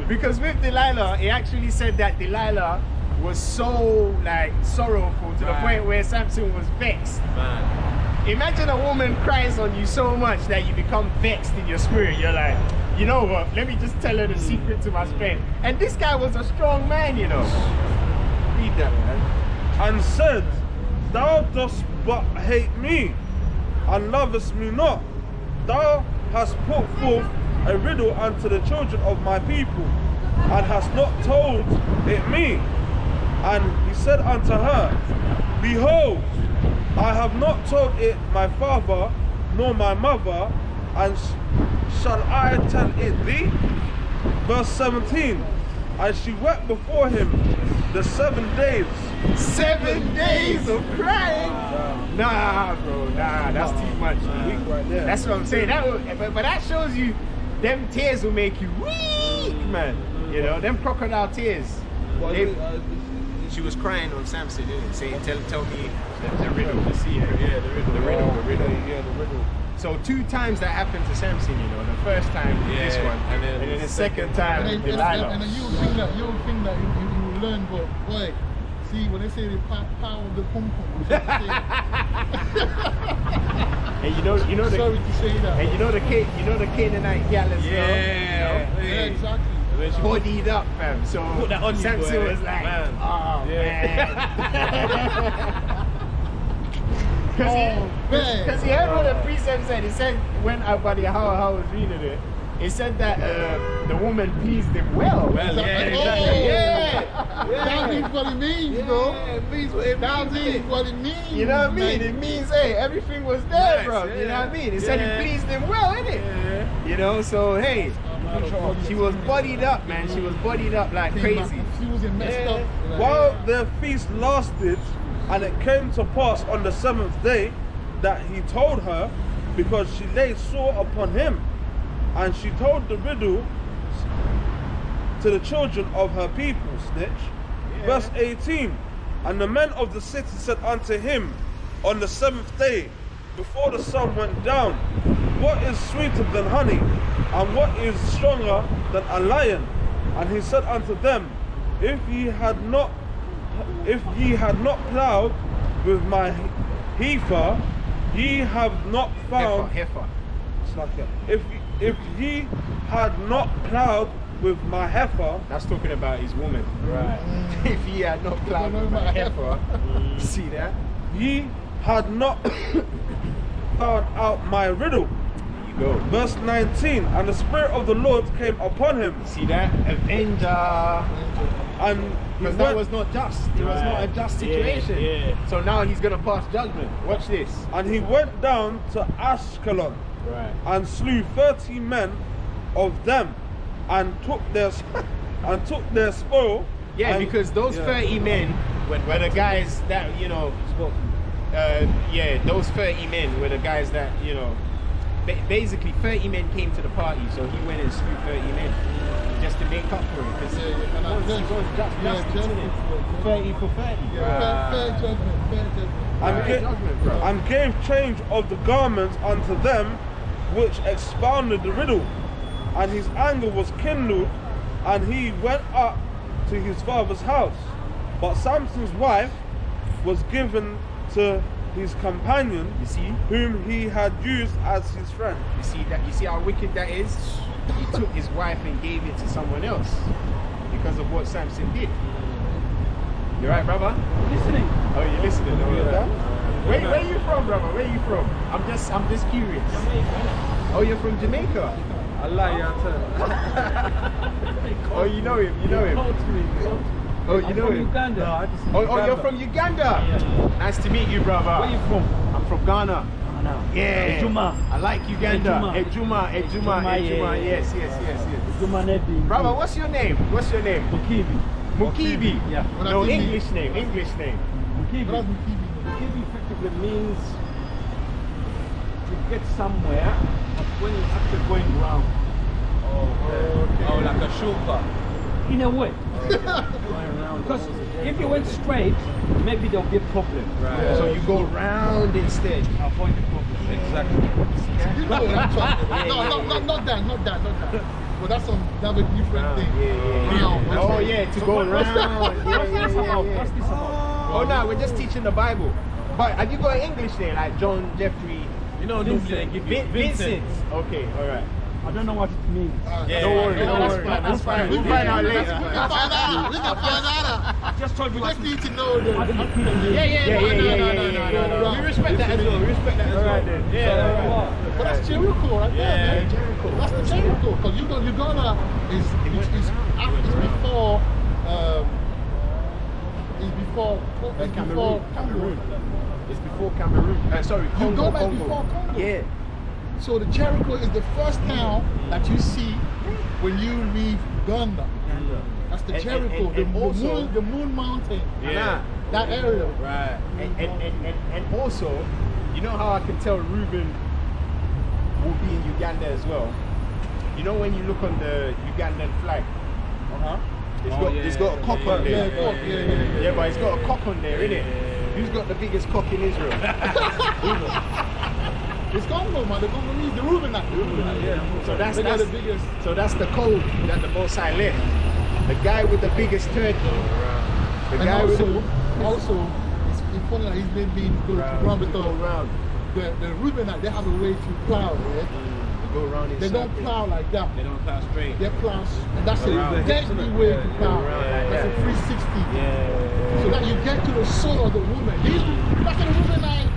because with Delilah, it actually said that Delilah was so like sorrowful to the point where Samson was vexed. Imagine a woman cries on you so much that you become vexed in your spirit. You're like, you know what, let me just tell her the secret to my strength. And this guy was a strong man, you know. Read that, man. And said, thou dost but hate me, and lovest me not. Thou hast put forth a riddle unto the children of my people, and hast not told it me. And he said unto her, behold, I have not told it my father nor my mother, and shall I tell it thee? Verse 17. And she wept before him the 7 days. 7 days of crying? Nah, bro, nah, that's too much. Right there. That's what I'm saying. But that shows you, them tears will make you weak, man. You know, them crocodile tears. She was crying on Samson, didn't it? Saying, tell me the riddle. The riddle. So 2 times that happened to Samson, you know. The first time, this one, and then the second time, Delilah. And then you would think that you will learn, but boy, see when they say the power of the pum pum. And you know the, sorry to say that. And you know the Canaanite gal as well. Yeah, exactly. Bodied up, fam. So Put that on you, Samson boy. was like, Man. oh man. Because he heard what the precept said. He said, when Abadi how was reading it, he said that the woman pleased him well. That means what it means, bro. It means what it That means. means what it means. You know what I mean? man. It means, hey, everything was there, Nice, bro. yeah. You know what I mean? He said it pleased him well, innit? You know, so hey, she was bodied up, man. She was bodied up like Came back crazy. confused and messed up. Like, While their feast lasted, and it came to pass on the 7th day that he told her, because she lay sore upon him, and she told the riddle to the children of her people. Snitch. Verse 18. And the men of the city said unto him on the 7th day, before the sun went down, what is sweeter than honey, and what is stronger than a lion? And he said unto them, if ye had not plowed with my heifer, ye have not found. Heifer. It's like that. If ye had not plowed with my heifer, That's talking about his woman. Right. If he had not plowed with my heifer, see that? ye had not found out my riddle. You go. Verse 19. And the Spirit of the Lord came upon him, See that? Avenger. And because that was not just. It was not a just situation. Yeah. So now he's gonna pass judgment. Watch this. And he went down to Ashkelon and slew 30 men of them, and took their spoil. Yeah, because those 30 men were the guys that, you know, those 30 men were the guys that, you know, basically 30 men came to the party, so he went and slew 30 men just to make up for it. Because he was just 30 for 30. Fair judgment. And gave change of the garments unto them, which expounded the riddle. And his anger was kindled, and he went up to his father's house. But Samson's wife was given to his companion, You see? whom he had used as his friend. You see that? You see how wicked that is? He took his wife and gave it to someone else because of what Samson did. You right, brother? Listening. Oh, you're listening. Where are you from, brother? Where are you from? I'm just curious. Oh, you're from Jamaica. Allah, Oh, you know him. You know him. Oh, you know him. Uganda. Oh, you're from Uganda. Yeah. Nice to meet you, brother. Where you from? I'm from Ghana. Yeah. Ejuma. I like Uganda. Ejuma. Yes. Ejuma Nebi. Brother, what's your name? Mukibi. Mukibi. Yeah. No, English name. Mukibi. Mukibi effectively means to get somewhere, but when you're actually going round. Oh, like a shulker. In a way. Because if you went straight, maybe there'll be a problem. Right. So you go round instead. Avoid the problem. Exactly. You know what I'm talking about. Not that. But that's a different thing. Yeah. Oh yeah, to go round. What's this about? Oh no, we're just teaching the Bible. But have you got an English name like John, Jeffrey? You know, normally they give you Vincent. Okay, all right. I don't know what it means. Don't worry. That's fine. We'll find out later. We can find out. I just told you We what just need to know the. I didn't put them No. We respect that as well. All right then. Yeah. But that's Jericho right there, man. Jericho. That's the Jericho. Because Uganda is before Cameroon. It's before Cameroon. Sorry, Congo. Uganda is before Congo. Yeah. So the Jericho is the first town that you see when you leave Uganda. That's the Jericho, the moon mountain. Yeah. That area. Right. And also, you know how I can tell Reuben will be in Uganda as well? You know when you look on the Ugandan flag? It's got a cock on there. Yeah, but it's got a cock on there, innit? Who's got the biggest cock in Israel? It's Congo, man. The Congolese, the Reubenite. Yeah. So that's the biggest. So that's the code that the Most High left. The guy with the biggest turkey. The And guy also, it's funny that he's been going around because the Reubenite, they have a way to plow, right? go around in They don't circles. plow like that. They don't plow straight. They plow, and that's Around. a deadly way to plow. That's a 360. So that you get to the soul of the woman. Back in the Reubenite,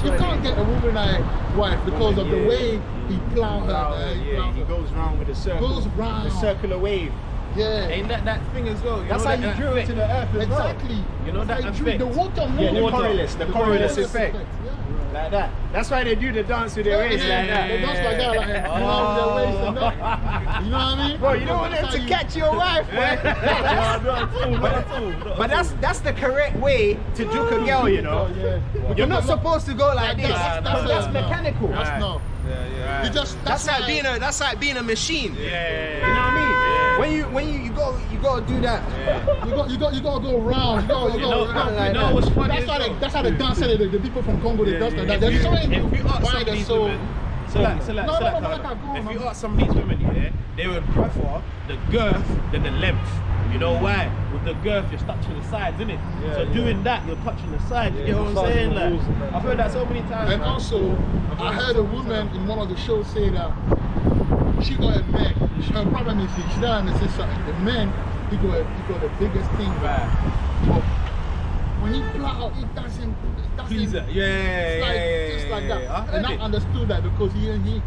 you can't get a Reubenite wife because of the way he plowed her. He goes round with a circle. Goes round. The circular wave. Yeah. Ain't that thing as well? That's how you drill into the earth as well. Exactly. You know that Like drill effect? the water moves. Yeah, the Coriolis effect. Yeah. Like that. That's why they do the dance with their waist like that. They dance like that, like their waist and that. You know what I mean? Bro, you don't want them to catch your wife, man. But that's the correct way to juke a girl, you know. You're not supposed to go like this. That's mechanical. That's no. Yeah. You just That's like being a machine. Yeah. You know what I mean? When you go do that. You got to go around. You go what's funny? That's how they dance. The people from Congo they dance like that. They're showing you why they're so. If you ask some of these women here, they would prefer the girth than the length. You know why? With the girth, you're touching the sides, isn't it? So doing that, you're touching the sides. You get what I'm saying? Like, I've heard that so many times. And man. also, I heard a woman in one of the shows say that she got a man. Her problem is she doesn't understand something. The man, he got the biggest thing. But when he plow, it doesn't. Please, It's like that. And I understood that because he ain't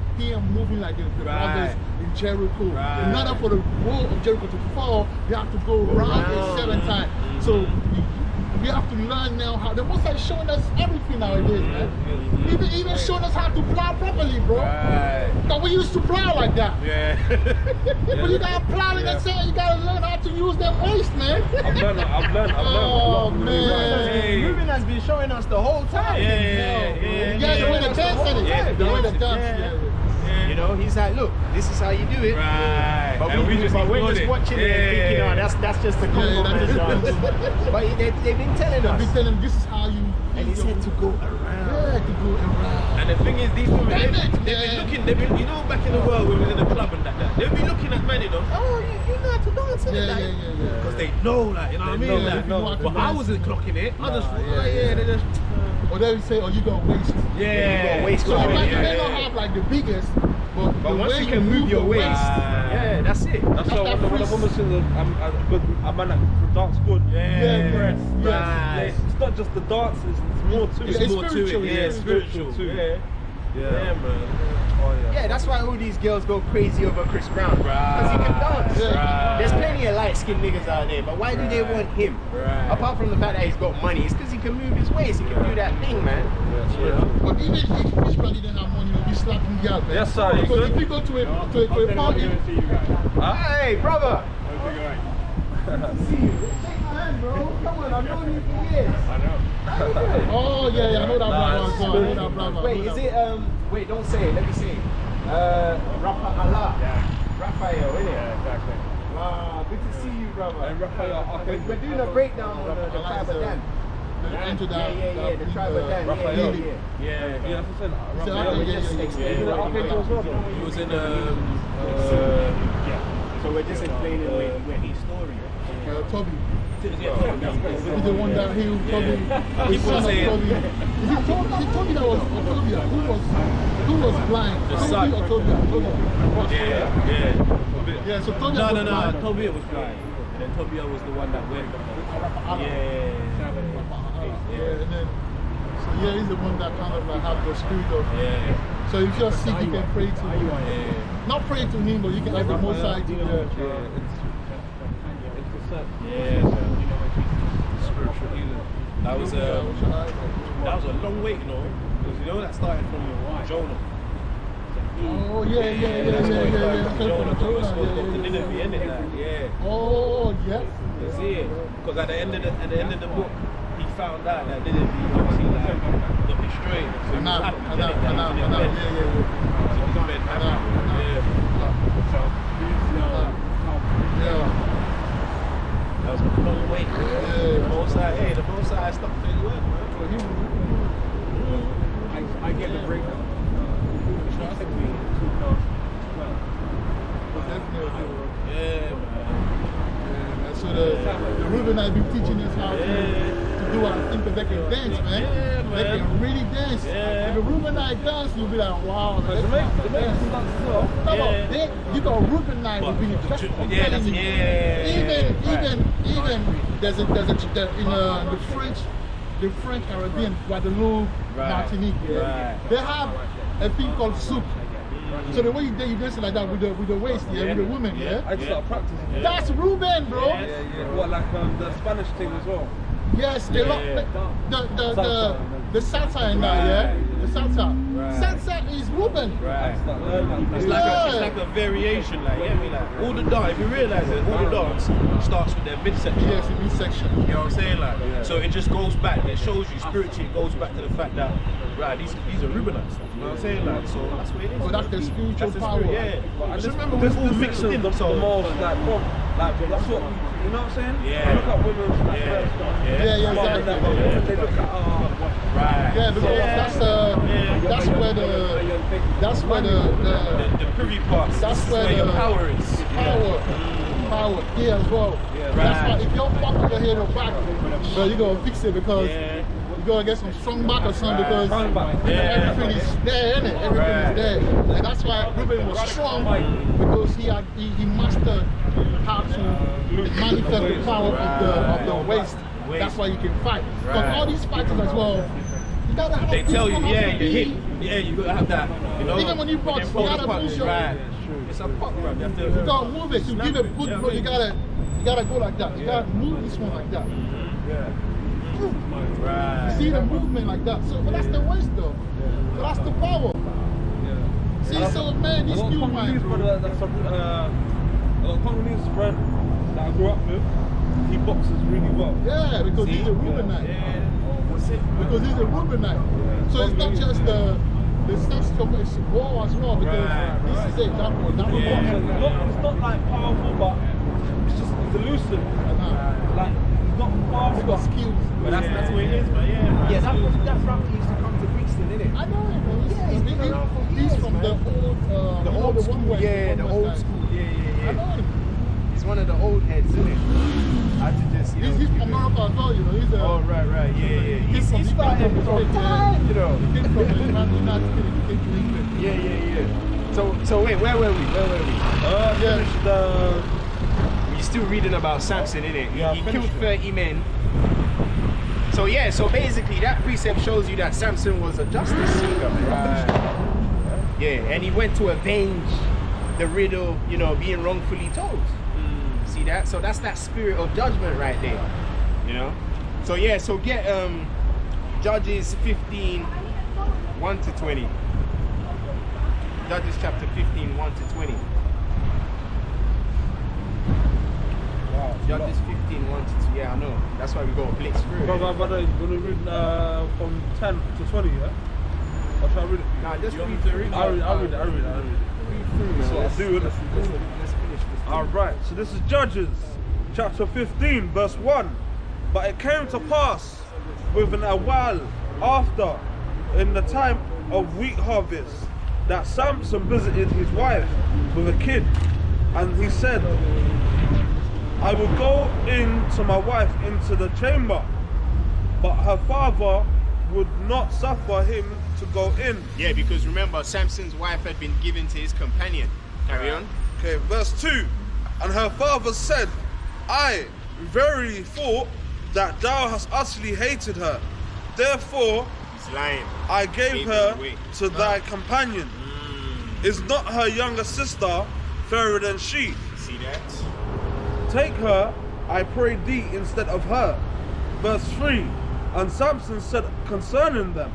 moving like the brothers in Jericho. In order for the wall of Jericho to fall, they have to go around it 7 times. So we have to learn now how. The Most High is showing us everything nowadays, man. Even showing us how to plow properly, bro. Because we used to plow like that. But you gotta plow in the sand. You gotta learn how to use that waste, man. I've learned. Oh man. Ruben has been showing us the whole time. Yeah, the way the dance in it. The way the dance. You know, he's like, look, this is how you do it. Right. But we're just watching it and thinking, oh, that's just a Congo man dance. But they've been telling us. They've been telling them this is how you. And he said to go around. Yeah, to go around. And the thing is, these women, they've been, you know, back in the world when we was in the club and that, they'll be looking at men, you know, oh, you know how to dance, innit? Because they know, like, you know what I mean? But I wasn't clocking it. I just thought, they just. Or they would say, oh, you got waist. You got waist. So you may not have like the biggest, but the once way you can move your waist, yeah, that's it. That's why when a woman says a man that dance good, it's not just the dances, it's more to it. It's more to it. Yeah, spiritual too. Yeah, man. Yeah, that's why all these girls go crazy over Chris Brown. Because he can dance. There's plenty of light-skinned niggas out there, but why do they want him? Apart from the fact that he's got money, it's because he can move his waist, he can do that thing, man. But even if Chris Brown didn't have money, he'll be slapping the out, man. Yes, sir. Because if you go to a party... Hey, brother! See you. Take my hand, bro. Come on, I've known you for years. I know. Oh, yeah, I know that brother. Wait, is it, wait, don't say it, let me say it. Allah. Raphael, innit? Yeah, exactly. Wow, good to see you, brother. And Raphael, We're doing a breakdown on the tribe of Dan. The tribe of Dan. Raphael. Yeah, that's what I'm saying. Raphael. He was in so we're just explaining where his story. Toby. He's the one that healed Toby. The son of Toby. Is it Toby that was Otobia? Who was blind? Toby or Tobia? Yeah, so Tobia was blind. No, Tobia was blind. And then Tobia was the one that went. And then, so he's the one that kind of like have the spirit of. So if you're sick, you can pray to him. Not pray to him, but you can have the Most High to you. Spiritual healing. That was a long wait, you know. Because you know that started from Jonah. Oh yeah. Jonah to Nineveh, innit? Oh yeah. You see it? Because at the end of the book, he found out that Nineveh obviously got destroyed. So he was that was a long wait. The Most High stopped his work, man. I get the breakdown. So the Reubenite been teaching us how to do our thing because they can dance, man. They can really dance. If a Reubenite dance, you'll be like, wow. You got Reubenite will be just even there's in the French Caribbean, Guadeloupe, Martinique, they have a thing called soup. So the way you dance like that with the waist, with the women, I just start practicing. That's Ruben, bro. What, like the Spanish thing as well? Yes, the salsa in that, the salsa. Salsa is Ruben. It's like a variation, like, all the dance, if you realize it, all the dance starts with their midsection. Yes, the midsection. You know what I'm saying? Like, so it just goes back, it shows you spiritually, it goes back to the fact that, these are Reubenites. You know what I'm saying? Like, so that's what it is. So that's the spiritual power. But just remember, we're all mixed in. The most, like, that's what, you know what I'm saying? Look at women's exactly. They look at, Yeah, because that's where the privy parts. That's where your power is. Power here as well. That's why if you're fucking your head or back, well, you're gonna fix it because you gotta get some strong back or something because everything is there, innit? Everything is there. And that's why Ruben was strong because he mastered how to manifest the power of the waist. That's why you can fight. But Right. all these fighters as well, you gotta have They this tell you, one yeah, has to you be- hit. Yeah, you gotta have that. You know, Even when you box, you gotta push your. right. It's a pop, bro. You have to. You gotta move it to give a good Yeah, blow. You gotta go like that. You gotta move this one like that. Right. You see the movement like that. So, but that's the waste though. But that's the power. See, so man, this new man. I got a Congolese friend that I grew up with. He boxes really well. Yeah, because he's a Rubinite. Because he's a Rubinite. So it's not just the steps from his ball as well. Because this is it. That one. It's not like powerful, but it's just elusive. Like it's not powerful. He's got skills. But that's what it is, man. Yeah, that rapper used to come to Brixton, innit? I know him. Yeah, he's been around for He's years, from man. the old, The old school, one-way, yeah, the one-way old side. school, yeah. I know him. He's one of the old heads, isn't it? I had to just, He's from Morocco as well, you know. He's a. Oh, right, yeah. He's started from time, you know. He came from the United States. He came to England. Yeah. So wait, where were we? We're still reading about Samson, innit? He killed 30 men. So yeah, so basically that precept shows you that Samson was a justice seeker. Right. Yeah, and he went to avenge the riddle, you know, being wrongfully told. See that? So that's that spirit of judgment right there. You know? So yeah, so get Judges 15, 1 to 20. Judges chapter 15, 1 to 20. Judges 15, 1 to 2. Yeah, I know. That's why we go blitz through. But you're gonna read from 10 to 20, yeah? Or should I read it? Nah, just read through. I'll read it. Read through, man. So I'll do it. Let's finish this. Alright, so this is Judges chapter 15, verse 1. But it came to pass within a while after, in the time of wheat harvest, that Samson visited his wife with a kid, and he said, I will go in to my wife into the chamber, but her father would not suffer him to go in. Yeah, because remember, Samson's wife had been given to his companion. Carry on. Okay, verse 2. And her father said, I verily thought that thou hast utterly hated her. Therefore, He's lying. I gave her to thy companion. Is not her younger sister fairer than she? See that? Take her, I pray thee, instead of her. Verse 3. And Samson said concerning them,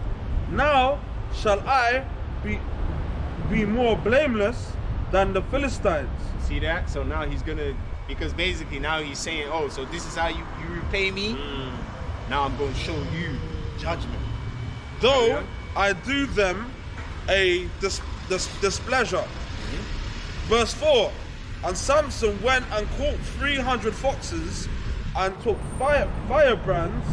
now shall I be more blameless than the Philistines. See that? So now he's gonna, because basically now he's saying, oh, so this is how you repay me? Now I'm going to show you judgment. Though I do them a displeasure. Verse 4. And Samson went and caught 300 foxes and took firebrands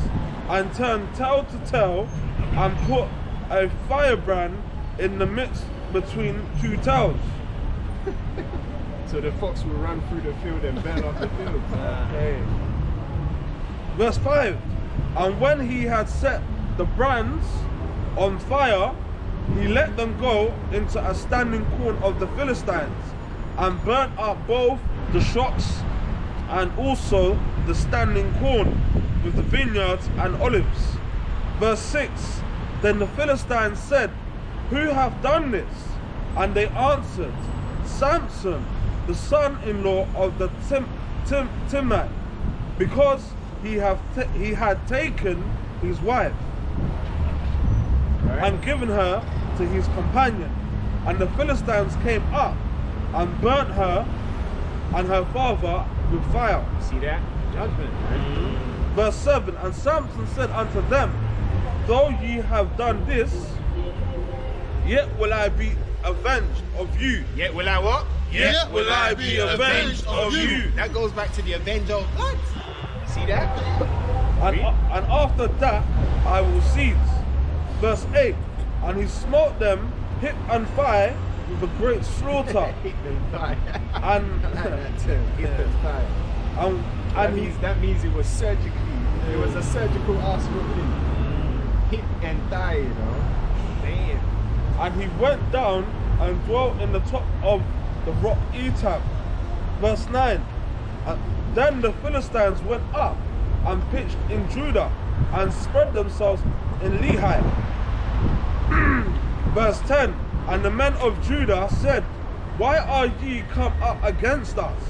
and turned tail to tail and put a firebrand in the midst between two tails. So the fox will run through the field and burn off the field. Okay. Verse 5. And when he had set the brands on fire, he let them go into a standing corn of the Philistines, and burnt up both the shocks and also the standing corn with the vineyards and olives. Verse 6. Then the Philistines said, who hath done this? And they answered, Samson, the son-in-law of the Timnite, because he had taken his wife and given her to his companion. And the Philistines came up and burnt her and her father with fire. See that? Judgment. Verse 7. And Samson said unto them, though ye have done this, yet will I be avenged of you. Yet will I what? Yet will I be avenged of you. That goes back to the avenger of blood. See that? And after that I will cease. Verse 8. And he smote them hip and thigh with a great slaughter. Hip and thigh. And Hip and thigh. That means it was surgically. It was a surgical ass whooping. Hip and thigh, you know. Damn. And he went down and dwelt in the top of the rock Etam. Verse 9. And then the Philistines went up and pitched in Judah and spread themselves in Lehi. Verse 10, and the men of Judah said, why are ye come up against us?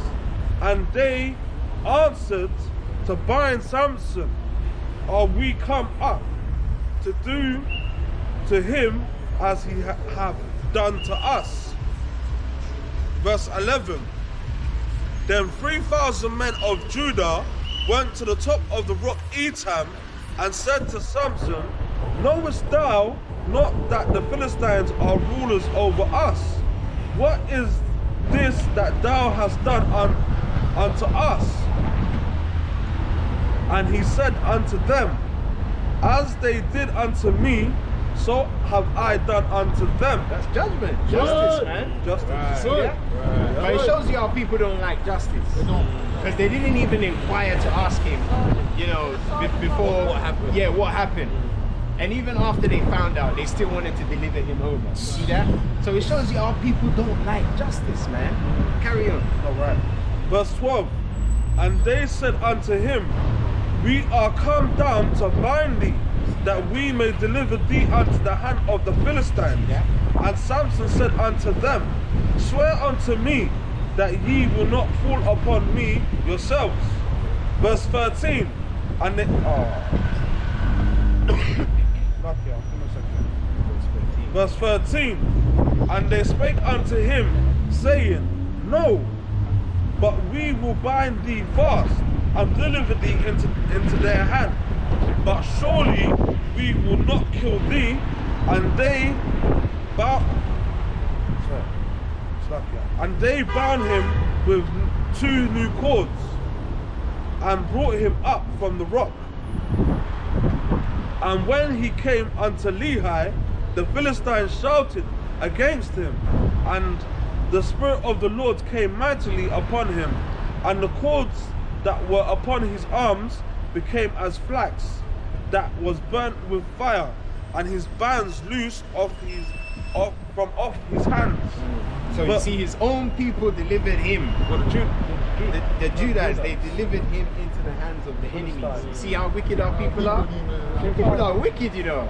And they answered to bind Samson. Are we come up to do to him as he have done to us? Verse 11, then 3,000 men of Judah went to the top of the rock Etam and said to Samson, knowest thou not that the Philistines are rulers over us? What is this that thou hast done unto us? And he said unto them, as they did unto me, so have I done unto them. That's judgment. Justice, man. Justice. Right. See that? Right. But it shows you how people don't like justice. They don't. Because they didn't even inquire to ask him, you know, before. What happened? Yeah, what happened? And even after they found out, they still wanted to deliver him over. See that? So it shows you how people don't like justice, man. Carry on. All right. Verse 12. And they said unto him, we are come down to bind thee, that we may deliver thee unto the hand of the Philistines. And Samson said unto them, swear unto me that ye will not fall upon me yourselves. Verse 13. And they... Verse 13, and they spake unto him, saying, no, but we will bind thee fast and deliver thee into their hand. But surely we will not kill thee. And they bound him with 2 new cords and brought him up from the rock. And when he came unto Lehi, the Philistines shouted against him, and the Spirit of the Lord came mightily upon him, and the cords that were upon his arms became as flax that was burnt with fire, and his bands loosed from off his hands. So you see, his own people delivered him. Well, the Judas, they delivered him into the hands of the enemies. See how wicked our people are? People are wicked, you know.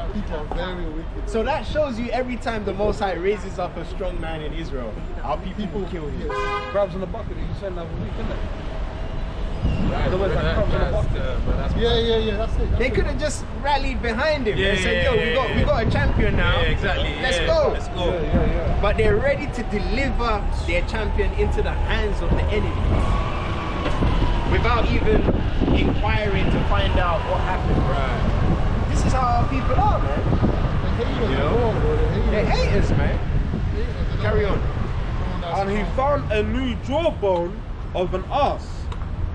Very wicked. So that shows you every time the Most High raises up a strong man in Israel, our people will kill him. Crabs in the bucket, you said that week, isn't it? Yeah, that's it. They could have just rallied behind him and said, yo, we got a champion now. Yeah, exactly. Let's go. But they're ready to deliver their champion into the hands of the enemy without even inquiring to find out what happened. Right. This is how our people are, man. You know? They're haters, man. Carry on. And he found a new jawbone of an ass,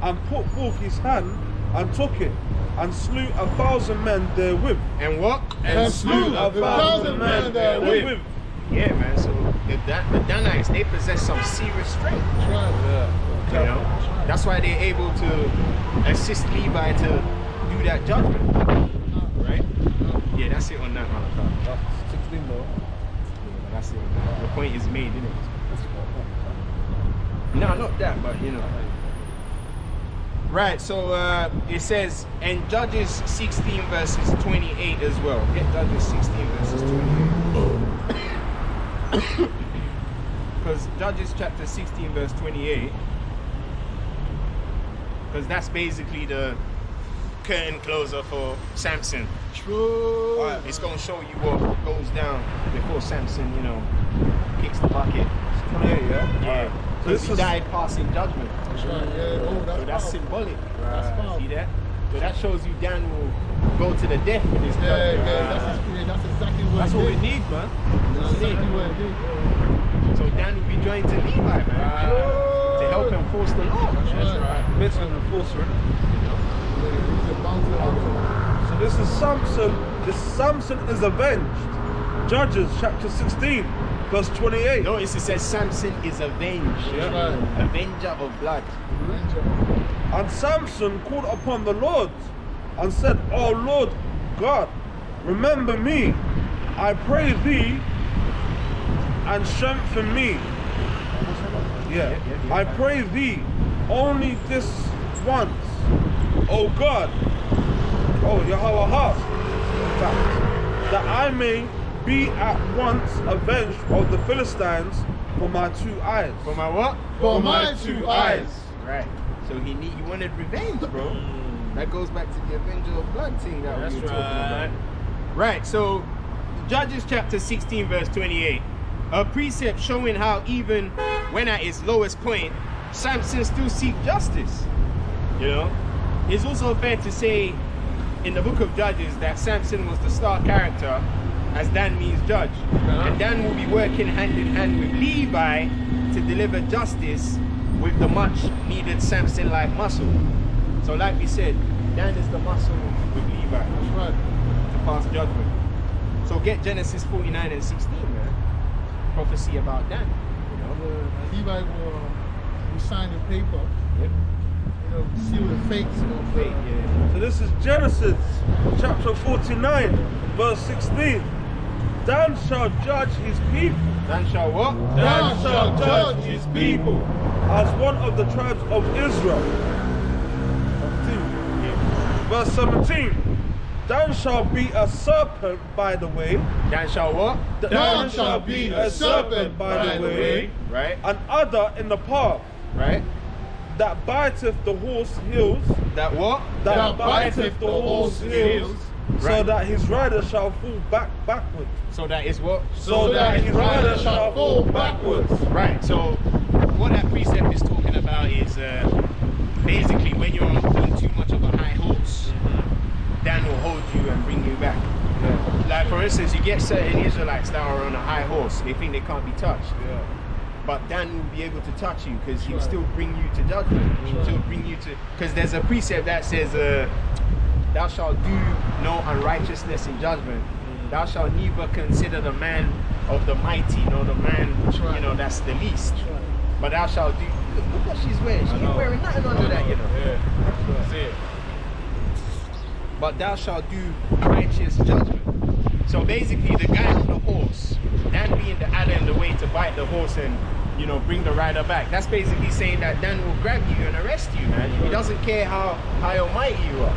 and put forth his hand, and took it, and slew 1,000 men therewith. And what? And slew 1,000 men therewith. Yeah, man. So the Danites, they possess some serious strength. You know, that's why they're able to assist Levi to do that judgment, right? Yeah, that's it on that, man. That's 16 though. Yeah, that's it. The point is made, isn't it? No, not that, but you know. Right, so it says, and Judges 16 verses 28 as well. Get Judges 16 verses 28. Because Judges chapter 16 verse 28, because that's basically the curtain closer for Samson. True. It's going to show you what goes down before Samson, you know, kicks the bucket. 28, yeah? Yeah. Because he died passing judgment. That's right, yeah. Oh, So that's symbolic. That's powerful. See that? So that shows you Dan will go to the death with his Yeah, judgment. that's exactly what That's it what we did. need, man. That's exactly what it did. So Dan will be joined to Levi, man. To help enforce the law. That's right. Mission enforcer. He's a bounty hunter. So this is Samson. Samson is avenged. Judges chapter 16, verse 28. Notice it says Samson is avenged. Yeah. Avenger of blood. And Samson called upon the Lord and said, O Lord God, remember me, I pray thee, and strengthen me. I pray thee only this once, O God, Yahweh, that I may be at once avenged of the Philistines for my 2 eyes. For my what? For my 2 eyes. Right. So he wanted revenge, bro. That goes back to the Avenger of Blood thing that we were talking about. Right. So Judges chapter 16 verse 28. A precept showing how even when at his lowest point, Samson still seek justice. You know? It's also fair to say in the book of Judges that Samson was the star character, as Dan means judge. And Dan will be working hand in hand with Levi to deliver justice with the much needed Samson-like muscle. So like we said, Dan is the muscle with Levi. That's right. To pass judgment. So get Genesis 49 and 16, man. Prophecy about Dan. You know? Levi will sign the paper. Yep. You know, seal the fates of Fate, yeah. So this is Genesis chapter 49, verse 16. Dan shall judge his people. Dan shall what? Dan shall judge his people as one of the tribes of Israel. Verse 17. Dan shall be a serpent by the way. Dan shall what? Dan shall be a serpent by the way. Right? An adder in the path. Right? That biteth the horse heels. That what? That biteth the horse heels. So Right. that his rider shall fall backward. So that is what? So that his rider shall fall backwards. Right, so what that precept is talking about is basically when you're on too much of a high horse, Dan will hold you and bring you back. Like for instance, you get certain Israelites that are on a high horse, they think they can't be touched. But Dan will be able to touch you because he'll still bring you to judgment. He'll bring you to, because there's a precept that says, thou shalt do no unrighteousness in judgment. Thou shalt neither consider the man of the mighty, nor the man, you know, that's the least. But thou shalt do, look what she's wearing. She ain't wearing nothing under that, you know. See it. But thou shalt do righteous judgment. So basically the guy on the horse, Dan being the adder in the way to bite the horse and, you know, bring the rider back. That's basically saying that Dan will grab you and arrest you, man. He doesn't care how high or mighty you are.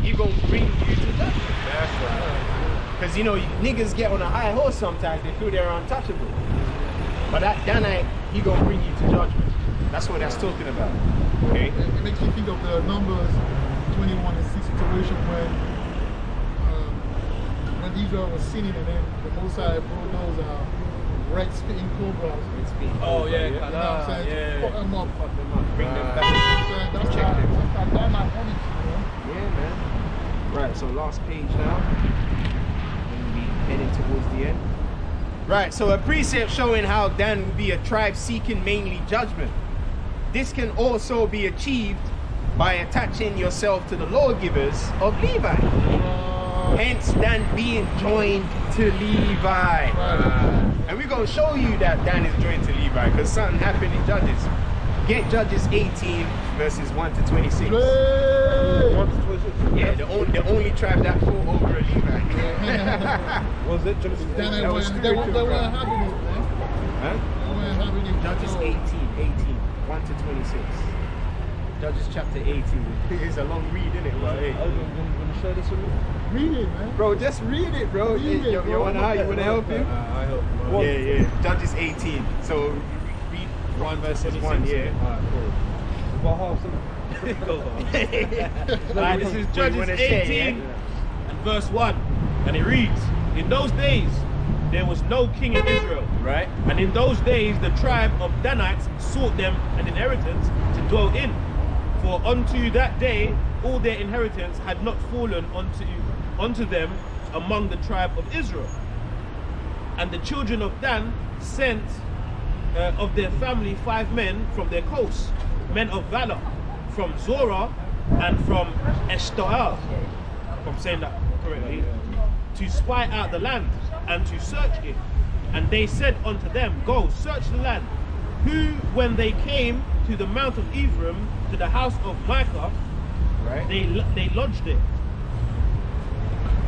He gonna bring you to judgment. That's right. Because, you know, niggas get on a high horse sometimes, they feel they're untouchable. But that Danite, he gonna bring you to judgment. That's what that's talking about. Okay? It makes you think of the Numbers 21 and 6 situation when Israel was sinning and then the Most High brought those red spitting cobras. Oh yeah, You know what I'm saying? yeah. Fuck them up. Bring them back. That's Check them. that dynamite on it, you know? Yeah, man. Right, so last page now. We'll be heading towards the end. Right, so a precept showing how Dan will be a tribe seeking mainly judgment. This can also be achieved by attaching yourself to the lawgivers of Levi. Hence Dan being joined to Levi. And we're going to show you that Dan is joined to Levi because something happened in Judges. Get Judges 18 verses 1 to 26. Yeah, the only tribe that fought over a Levi. Was it Genesis? They weren't having it, man. Huh? They weren't having it. Judges 18, 1 to 26. Judges chapter 18. It's a long read, isn't it? Well, hey. Are you going to share this with me? Read it, man. Bro, just read it, bro. Read it, You bro. want to help him? I help you. Yeah. Judges 18. So read 1 verses 1, yeah. Alright, cool. About half some. Go on. Alright, This is what you Judges wanna 18 say, yeah? and verse 1. And it reads, in those days there was no king in Israel. Right? And in those days the tribe of Danites sought them an inheritance to dwell in. For unto that day all their inheritance had not fallen unto them among the tribe of Israel. And the children of Dan sent of their family 5 men from their coast, men of valor, from Zorah and from Eshtaol, if I'm saying that correctly, to spy out the land and to search it. And they said unto them, go, search the land. Who, when they came to the mount of Ephraim, to the house of Micah, Right? they lodged there.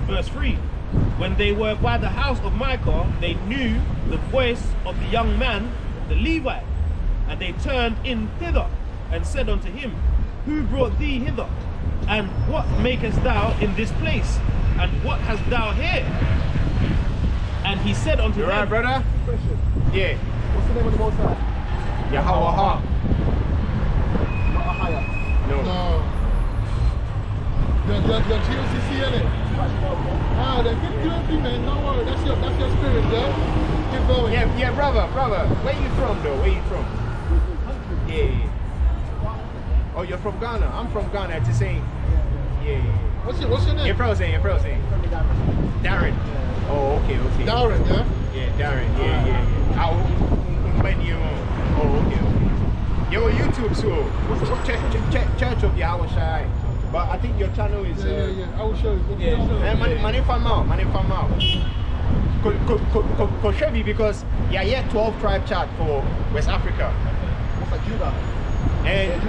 Verse 3. When they were by the house of Micah, they knew the voice of the young man, the Levi, and they turned in thither and said unto him, who brought thee hither? And what makest thou in this place? And what hast thou here? And he said unto You them, alright, brother? Question. Yeah. What's the name of the Most High? Yahweh. Not a higher. No. No. The GOCC in it. Ah, then keep doing things, man. Don't worry. That's your spirit, yeah? Keep going. Yeah, brother. Where you from, though? Where you from? Yeah. Oh, you're from Ghana. I'm from Ghana. It's the same. Yeah. What's your name? You're frozen. Darren. Oh, okay. Darren, yeah? Yeah, Darren. Yeah. Oh, okay. You're on YouTube, so Church of Yahweh Shai. But I think your channel is. Yeah. I will show you. Money from out. Could show me because yeah, 12 tribe chart for West Africa. What's that, Judah? And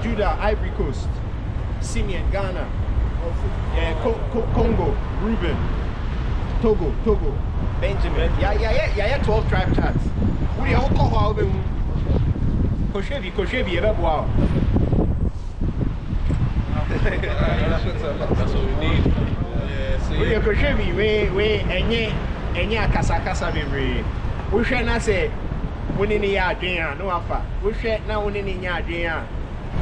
Judah, Ivory Coast, Simeon, Ghana, Congo, Reuben, Togo, Benjamin. Yeah, 12 tribe charts. Who do you call them? Koshevi, wow. That's what we need. Yeah, see. Who do you Koshevi? We, enye akasa bebre. We share na say. When in the yard, no alpha. We share now when in the yard.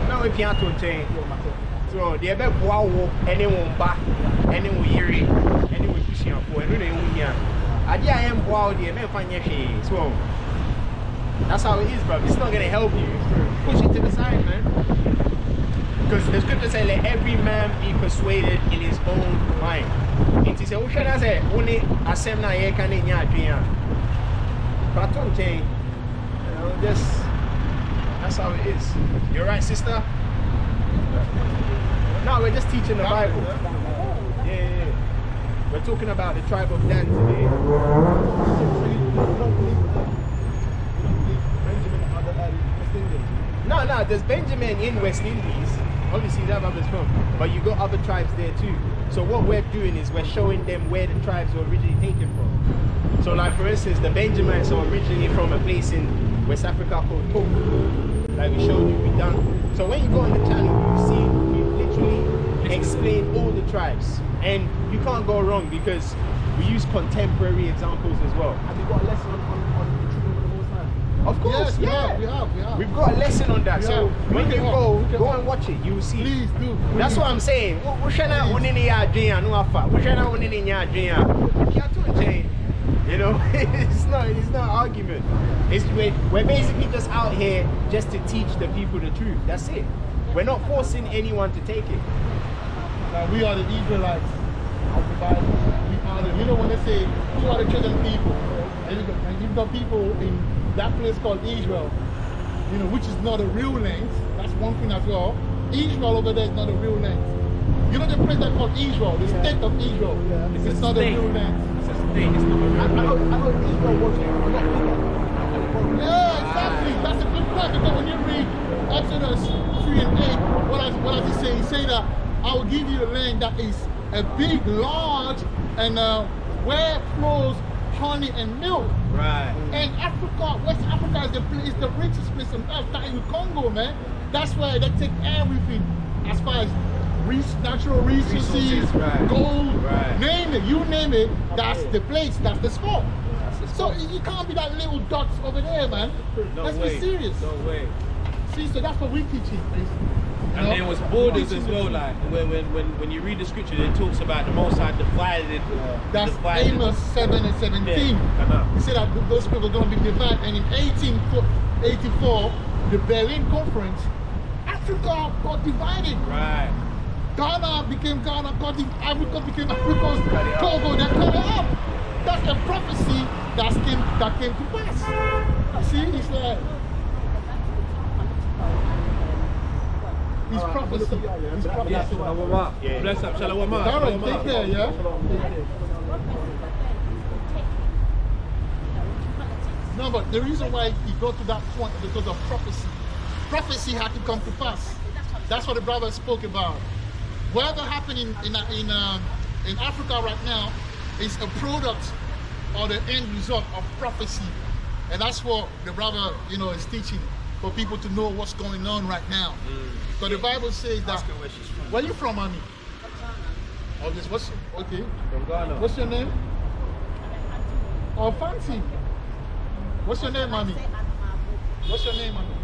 Now we can't change. So the other wow, anyone back, anyone eerie, anyone pushing for anyone here. I am wow, the man find your shade. So that's how it is, bro. It's not gonna help you. Push it to the side, man. Because the scripture says, let every man be persuaded in his own mind. It is a ocean as a only a seminar here can in your dream. But don't change. That's how it is. You're right, sister? No, we're just teaching the Bible. Yeah. We're talking about the tribe of Dan today. No, there's Benjamin in West Indies. Obviously, that's where it's from. But you got other tribes there too. So what we're doing is we're showing them where the tribes were originally taken from. So like for instance, the Benjamins are originally from a place in West Africa called Togo. Like we showed you, we done. So when you go on the channel, you see we literally explain all the tribes. And you can't go wrong because we use contemporary examples as well. Have you got a lesson on the treatment of the Most High? Of course, Yes, we have. We've got a lesson on that. So when you go and watch it, you will see. Please do. That's what I'm saying. You know, it's not an argument. We're basically just out here just to teach the people the truth. That's it. We're not forcing anyone to take it. Now, we are the Israelites of the Bible. We are the, you know, when they say, who are the chosen people? And you've got people in that place called Israel, you know, which is not a real land. That's one thing as well. Israel over there is not a real land. You know the place that's called Israel, the state of Israel. It's not a real land. It's a state, it's not a real I know Israel was a lot bigger. Yeah, exactly. That's a good point. Because when you read Exodus 3 and 8, what does he say? He say that I will give you a land that is a big, large, and where flows honey and milk. Right. And Africa, West Africa is the richest place on earth, starting with Congo, man. That's where they take everything as far as natural resources, right. gold, right. Name it, you name it, that's the place, that's the spot. So you can't be that little dot over there, man. Let's be serious. No way. See, so that's what we teaching. And there was borders as well, like when you read the scripture, it talks about the Most High divided. That's divided. Amos 7 and 17. Yeah, he said that those people are going to be divided. And in 1884, the Berlin Conference, Africa got divided. Right. Ghana became Ghana, Africa became Africa, Togo, they cut it up. That's a prophecy that came to pass. See, it's like his prophecy. His prophecy. Yeah. Bless up, Shalom. Darren, take care, yeah? No, but the reason why he got to that point is because of prophecy. Prophecy had to come to pass. That's what the brother spoke about. Whatever happened in Africa right now is a product or the end result of prophecy. And that's what the brother, you know, is teaching. for people to know what's going on right now. So the Bible says that. Ask her where she's from. Where you from, Mommy? Oh, this what's okay? From Ghana. What's your name? Oh, Fancy. What's your name, Mommy? What's your name, Mommy?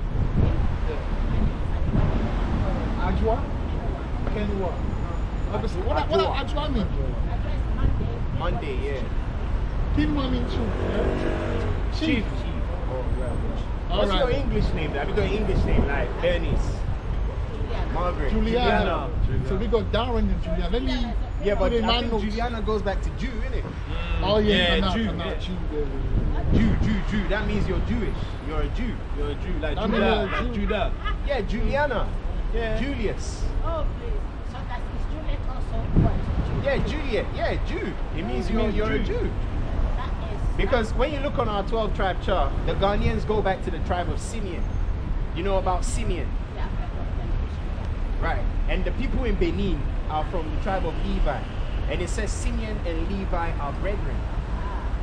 Ajwa? Kenwa. Obviously, what Ajwa mean? Monday, yeah. King Mommy Chief. Chief. Oh, right. What's your English name? Have you got an English name like Bernice? Margaret. Juliana. So we got Darren and Juliana. Let me. Yeah, but put in my I think notes. Juliana goes back to Jew, innit? Oh yeah, Yeah, Jew. Jew. That means you're Jewish. You're a Jew. You're a Jew. Like That means Judah. you're a Like Jew. Judah. Yeah, Juliana. Yeah. Julius. Oh, please. So that is Juliet also? What? Yeah, Juliet. Yeah, Jew. It means you're a Jew. That is. Because when you look on our 12 tribe chart, the Ghanaians go back to the tribe of Simeon. You know about Simeon? Yeah. Right. And the people in Benin are from the tribe of Levi. And it says Simeon and Levi are brethren.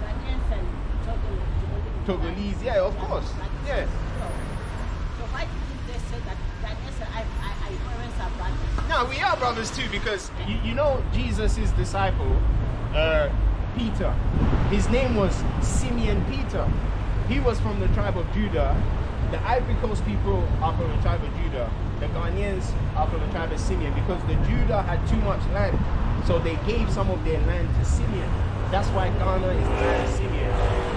Ghanaians and Togolese, yeah, of course. Yeah. So why did they say that Ghanaians and Ivorians are brothers? No, we are brothers too because you know Jesus' disciple, Peter. His name was Simeon Peter. He was from the tribe of Judah. The Ivory Coast people are from the tribe of Judah. The Ghanaians are from the tribe of Simeon because the Judah had too much land. So they gave some of their land to Simeon. That's why Ghana is the land of Simeon.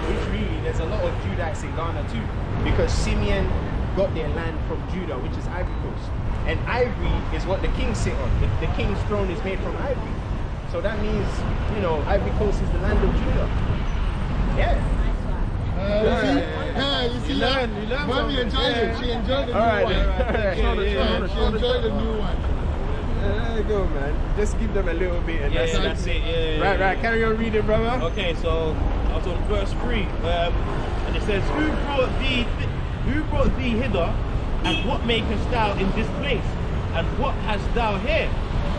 Which really, there's a lot of Judahites in Ghana too. Because Simeon got their land from Judah, which is Ivory Coast. And ivory is what the king sit on. The king's throne is made from ivory. So that means, you know, Ivory Coast is the land of Judah. Yeah. You see, You learn Mommy something. enjoyed it. She enjoyed the new Alright, one. alright. She enjoyed the new one. There you go, man. Just give them a little bit and That's it. Yeah. Right. Carry on reading, brother. Okay, so I was on verse 3, and it says, Who brought thee hither, and what makest thou in this place, and what hast thou here?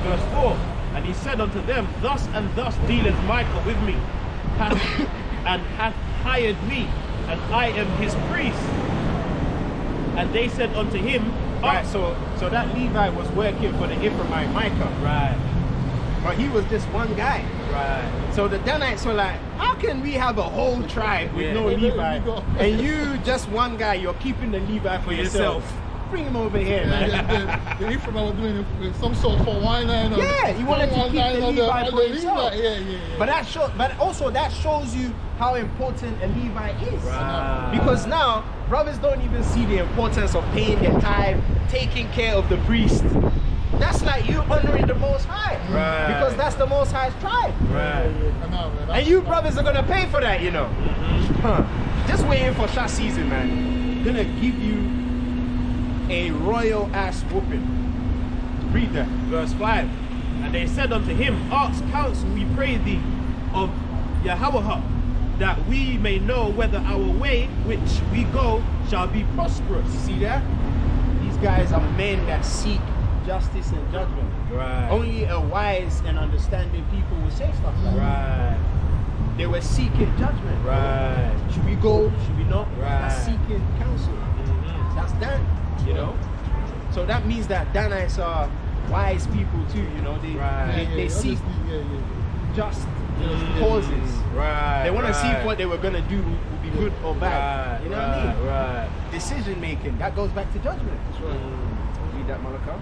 Verse 4, and he said unto them, Thus and thus dealeth Michael with me, and hath hired me, and I am his priest. And they said unto him, Right, so that Levi was working for the Ephraimite Micah. Right. But he was just one guy. Right. So the Danites were like, how can we have a whole tribe with no Levi? And you just one guy, you're keeping the Levi for yourself. Bring him over here, man. The Ephraim was doing some sort of wine line. Yeah, he wanted to keep the Levi for himself. Yeah. But also that shows you how important a Levi is. Right. Because now brothers don't even see the importance of paying their tithe, taking care of the priest. That's like you honoring the Most High. Right. Because that's the Most High's tribe. Right. And you brothers are gonna pay for that, you know. Just waiting for shot season, man. Gonna give you a royal ass whooping. Read that. Verse 5, and they said unto him, Ask counsel, we pray thee, of Yahweh, that we may know whether our way which we go shall be prosperous. You see that? These guys are men that seek justice and judgment. Right. Only a wise and understanding people will say stuff like that. Right. They were seeking judgment. Right. Should we go? Should we not? Right. That's seeking counsel. That's Dan, you know? So that means that Danites are wise people too, you know? They seek just causes. Right. They want to see if what they were going to do would be good or bad. Right. You know what I mean? Right. Decision making, that goes back to judgment. Read that, Malakah.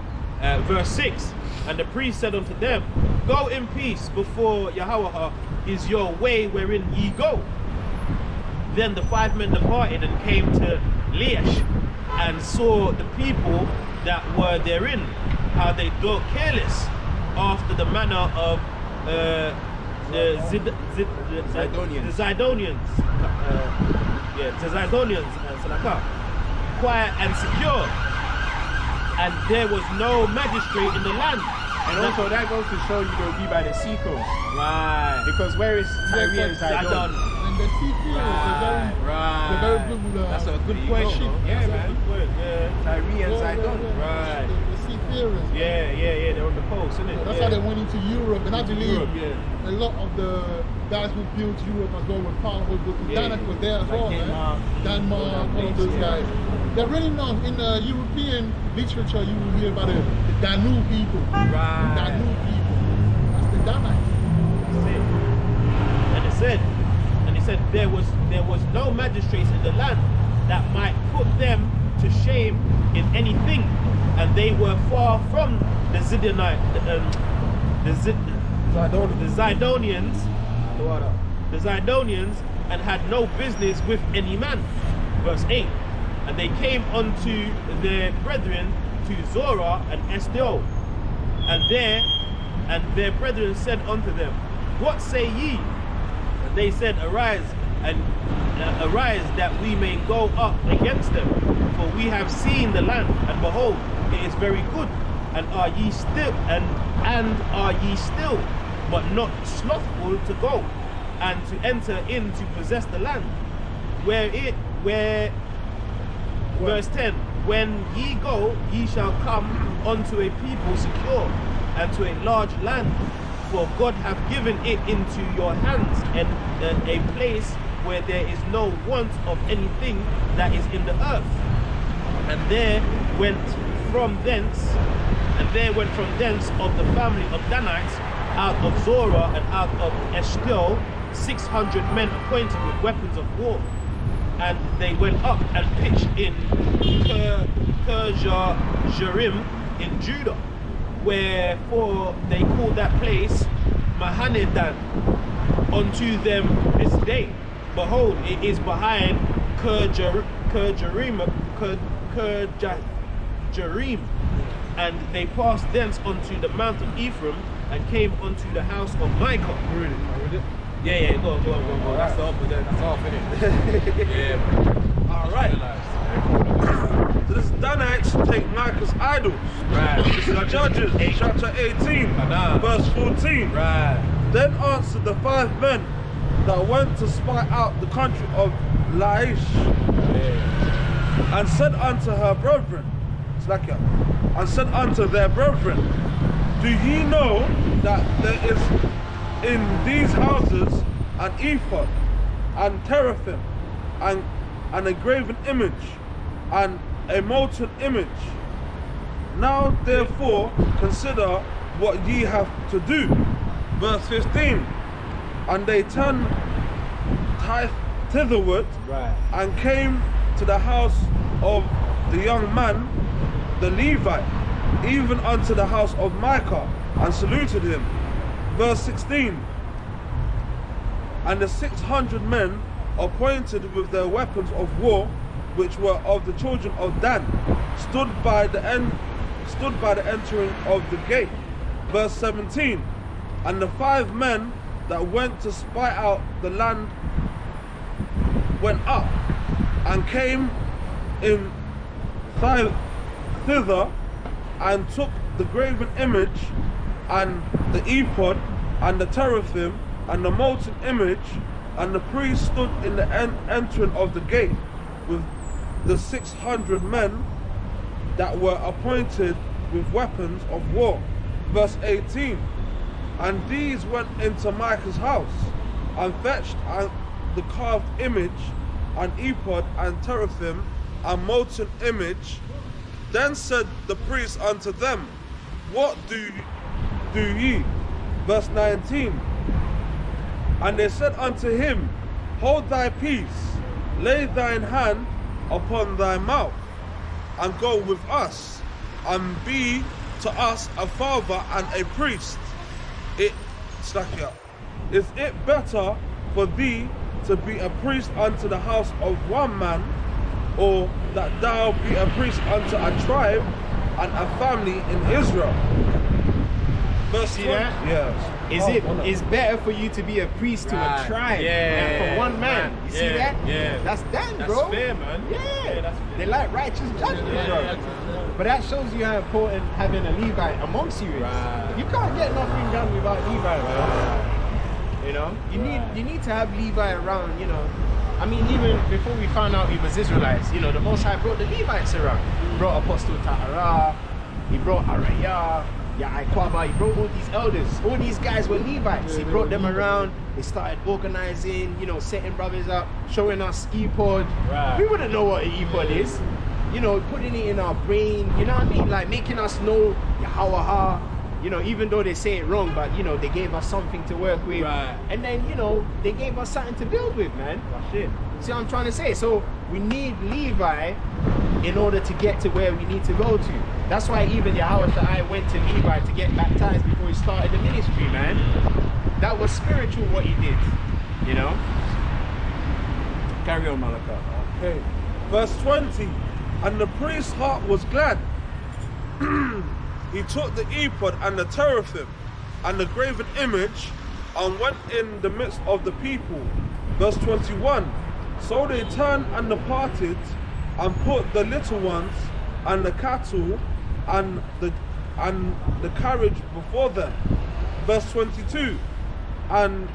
Verse 6, and the priest said unto them, Go in peace before Yahweh is your way wherein ye go. Then the 5 men departed and came to Laish, and saw the people that were therein, how they dwelt careless, after the manner of the Zidonians. The Zidonians, quiet and secure, and there was no magistrate in the land. And also that goes to show you they'll be by the seacoast. Right. Because where is Tyre and Zidon? And the seafarers, they're very good. That's a good point. Yeah, man. Yeah. Tyre and Zidon. Right. The seafarers. Yeah. They're on the coast, isn't it? That's how they went into Europe. And I believe Europe, a lot of the guys who built Europe as well were part of the Denmark was there as well, man. Denmark, all of those guys. they're really known in the European literature. You will hear about the Danube people. Right. The Danube people. That's the Danites. That's it. And it said there was no magistrates in the land that might put them to shame in anything, and they were far from the Zidonians, and had no business with any man. Verse 8. And they came unto their brethren to Zorah and Eshtaol, and their brethren said unto them, What say ye? And they said, Arise that we may go up against them, for we have seen the land, and behold, it is very good. And are ye still but not slothful to go and to enter in to possess the land? Verse 10, when ye go, ye shall come unto a people secure, and to a large land, for God hath given it into your hands, and a place where there is no want of anything that is in the earth. And there went from thence of the family of Danites, out of Zorah and out of Eshtaol, 600 men appointed with weapons of war. And they went up and pitched in Kirjarim in Judah, wherefore they called that place Mahanadan unto them this day. Behold, it is behind Kirjarim, and they passed thence unto the mount of Ephraim, and came unto the house of Micah. Really? Yeah, go. That's the opposite. That's off, innit? Yeah. Alright. So this Danites take Micah's idols. Right. This is Judges chapter 18, verse 14. Right. Then answered the 5 men that went to spy out the country of Laish, and said unto her brethren, and said unto their brethren, Do ye know that there is in these houses an ephod, and teraphim, and a graven image, and a molten image? Now therefore consider what ye have to do. Verse 15. And they turned thitherward, and came to the house of the young man, the Levi, even unto the house of Micah, and saluted him. Verse 16. And the 600 men appointed with their weapons of war, which were of the children of Dan, stood by the entering of the gate. Verse 17. And the 5 men that went to spy out the land went up and came in thither, and took the graven image, and the ephod, and the teraphim, and the molten image, and the priest stood in the entering of the gate with the 600 men that were appointed with weapons of war. Verse 18. And these went into Micah's house, and fetched the carved image, and ephod, and teraphim, and molten image. Then said the priest unto them, What do ye? Verse 19. And they said unto him, Hold thy peace, lay thine hand upon thy mouth, and go with us, and be to us a father and a priest. Is it better for thee to be a priest unto the house of one man, or that thou be a priest unto a tribe and a family in Israel? Verse 20. Yes. It's better for you to be a priest to a tribe than for one man. You see that? Yeah. That's bro. That's fair, man. Yeah. That's fair. They like righteous judgment, bro. But that shows you how important having a Levite amongst you is. Right. You can't get nothing done without Levi, bro. You know? You need to have Levi around, you know. I mean, even before we found out he was Israelites, you know, the Most High brought the Levites around. He brought Apostle Tahara, he brought Araya, Kwaba, he brought all these elders. All these guys were Levites. He brought them around. They started organizing, you know, setting brothers up, showing us ephod. Right. We wouldn't know what an ephod is. you know, putting it in our brain, you know what I mean? Like making us know Yahweh, you know, even though they say it wrong, but you know, they gave us something to work with. Right. And then, you know, they gave us something to build with, man. That's it. See what I'm trying to say? So we need Levi in order to get to where we need to go to. That's why even Yahushua went to Levi to get baptized before he started the ministry, man. That was spiritual what he did, you know? Carry on, Malachi. Okay. Verse 20. And the priest's heart was glad. He took the ephod and the teraphim and the graven image and went in the midst of the people. Verse 21. So they turned and departed and put the little ones and the cattle and the carriage before them. Verse 22. And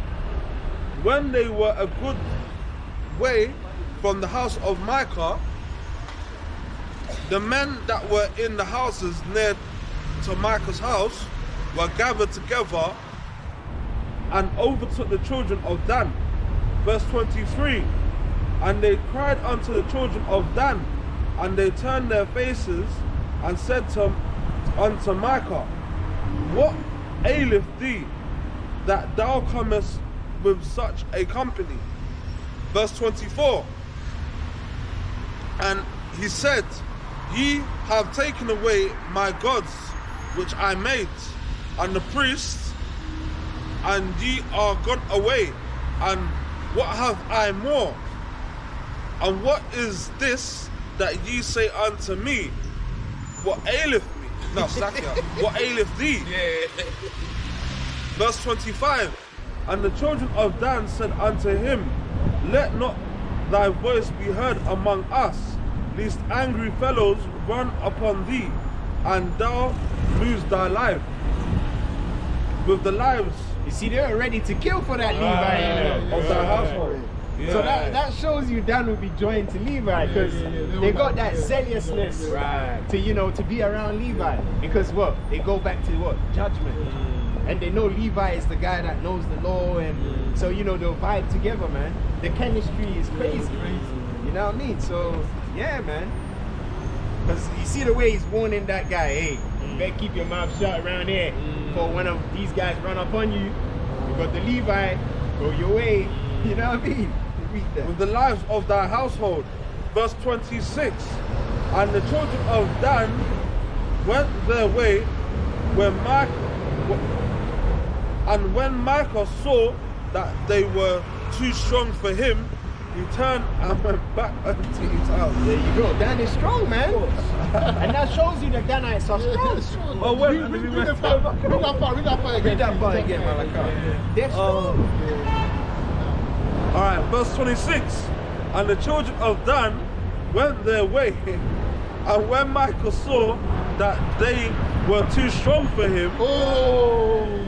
when they were a good way from the house of Micah, the men that were in the houses near to Micah's house were gathered together and overtook the children of Dan. Verse 23. And they cried unto the children of Dan, and they turned their faces and said unto Micah, What aileth thee, that thou comest with such a company? Verse 24. And he said, Ye have taken away my gods which I made, and the priests, and ye are gone away, and what have I more? And what is this that ye say unto me? What aileth me? No, Sakia. What aileth thee? Yeah. Verse 25. And the children of Dan said unto him, Let not thy voice be heard among us, lest angry fellows run upon thee, and thou lose thy life. With the lives, You see, they were ready to kill for that Levi, you know? of thy household. Yeah. So that shows you Dan will be joined to Levi, because they got that zealousness to, you know, to be around Levi. Because what? They go back to what? Judgment. And they know Levi is the guy that knows the law, and so, you know, they'll vibe together, man. The chemistry is crazy. You know what I mean? So, yeah, man. Because you see the way he's warning that guy, hey, you better keep your mouth shut around here before one of these guys run up on you. You got the Levi, go your way. You know what I mean? With the lives of thy household. Verse 26. And the children of Dan went their way when Micah saw that they were too strong for him, he turned and went back into his house. There you go. Dan is strong, man. And that shows you that Danites are strong. Oh, wait, Read that part again. Read that part again, Malachi. They're strong. Alright, verse 26. And the children of Dan went their way, and when Micah saw that they were too strong for him,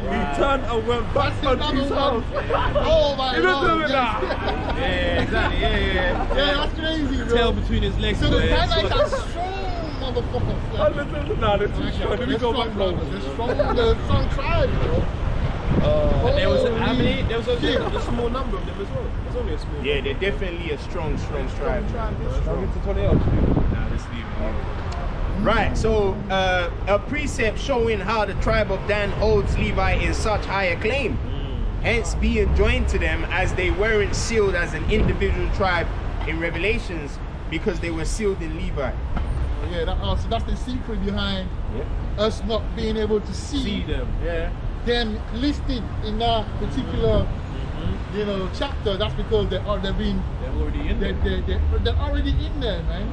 he turned and went back unto his house. Oh my God. Yeah, exactly. Yeah, that's crazy, bro. Tail between his legs. So the man. Danites are strong, motherfuckers. Nah, they're too strong. Let me go back home. They're strong tribe, bro. And there was how many? There was a small number of them as well. There's only a small. Yeah, they're definitely a strong tribe. Nah, let's leave it. Right, so a precept showing how the tribe of Dan holds Levi in such high acclaim, hence being joined to them, as they weren't sealed as an individual tribe in Revelations, because they were sealed in Levi. Yeah, so that's the secret behind us not being able to see them. Yeah. them listed in that particular, you know, chapter. That's because they're already in there. They're already in there, man.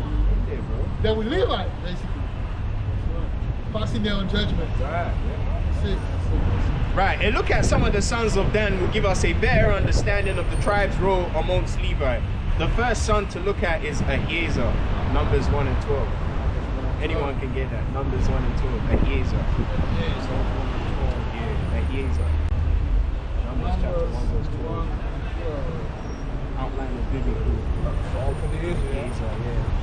They're with Levi, basically. Passing their own judgment. Right, and look at some of the sons of Dan will give us a better understanding of the tribe's role amongst Levi. The first son to look at is Ahiezer, Numbers 1 and 12. Anyone can get that. Numbers 1 and 12. Ahiezer. Ahiezer. Numbers chapter 1 verse 12. Outline of biblical. All for the Ahiezer, yeah.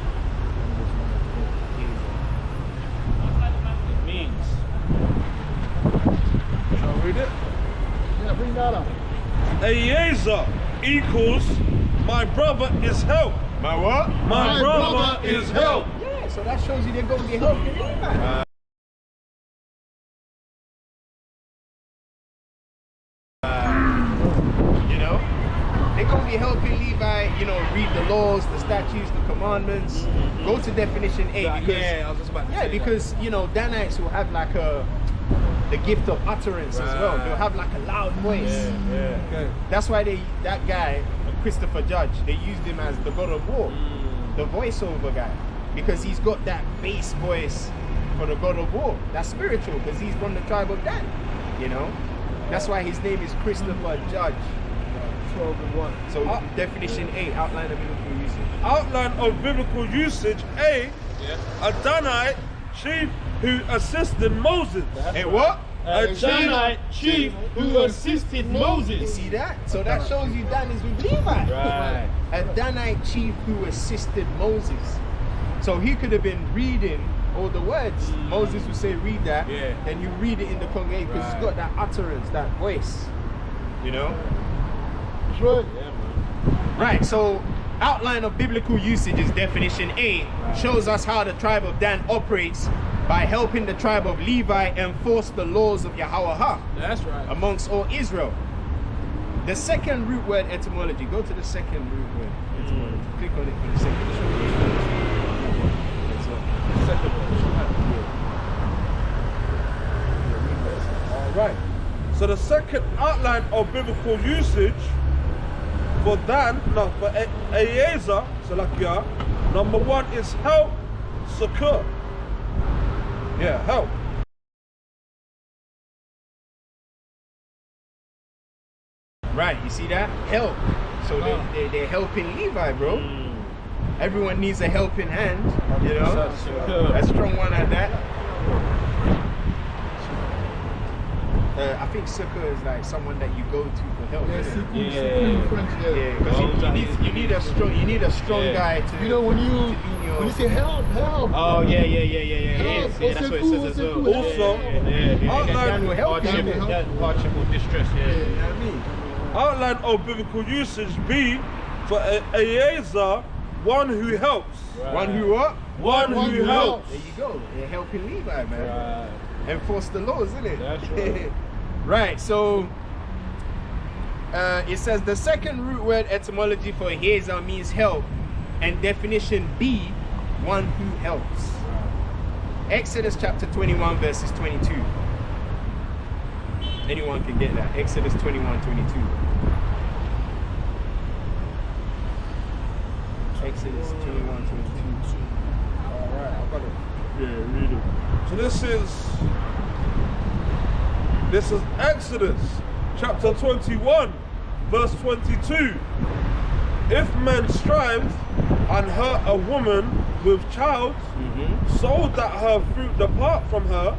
Means. Shall I read it? Yeah, bring that up. Ahiezer equals my brother is help. My what? My brother is help. Yes. So that shows you they're going to be helping Levi. You know, they're going to be helping Levi, you know, read the laws, the statutes, the commandments. Go to definition 8 because Yeah, I was just about to say because you know, Danites will have like the gift of utterance as well. They'll have like a loud voice. Okay. That's why that guy, Christopher Judge, they used him as the God of War, the voiceover guy, because he's got that bass voice for the God of War. That's spiritual because he's from the tribe of Dan. You know, that's why his name is Christopher Judge. 12 and 1. So definition 8, outline of biblical usage. Outline of biblical usage. A. A Danite chief who assisted Moses. Hey, what? A Danite chief who assisted You Moses. see that? So that shows you Dan is with Levi. Right. A Danite chief who assisted Moses. So he could have been reading all the words. Moses would say, read that. Yeah. Then you read it in the congregation because he's got that utterance, that voice. You know? Right. Right, so outline of biblical usage is definition 8. Shows us how the tribe of Dan operates by helping the tribe of Levi enforce the laws of Yahweh That's right. amongst all Israel. The second root word etymology. Go to the second root word etymology. Click on it for the second. Second All right. So the second outline of biblical usage for Dan, no, for Eliezer, Salakia, number 1 is help, succor. Yeah, help. Right, you see that? Help. So they're helping Levi, bro. Everyone needs a helping hand, you know? A strong one at that. I think succor is like someone that you go to for help. Yeah, isn't it? Siku in French, Yeah, because you need a strong guy to. You know when you say help. Oh yeah. Help. Yeah, that's what it says as well. Also, Dan will help you. hardship or distress, You know what I mean? outline of biblical usage. B, for Eliezer, one who helps. One who what? One who helps. There you go. They're helping Levi, man. Enforce the laws, isn't it? That's right. Right, so it says the second root word etymology for Eliezer means help, and definition B, one who helps. Exodus chapter 21 verses 22. Anyone can get that. Exodus 21, 22. Exodus 21, 22. Alright, I got it. Yeah, read it. So this is Exodus chapter 21 verse 22. If men strive and hurt a woman with child, so that her fruit depart from her,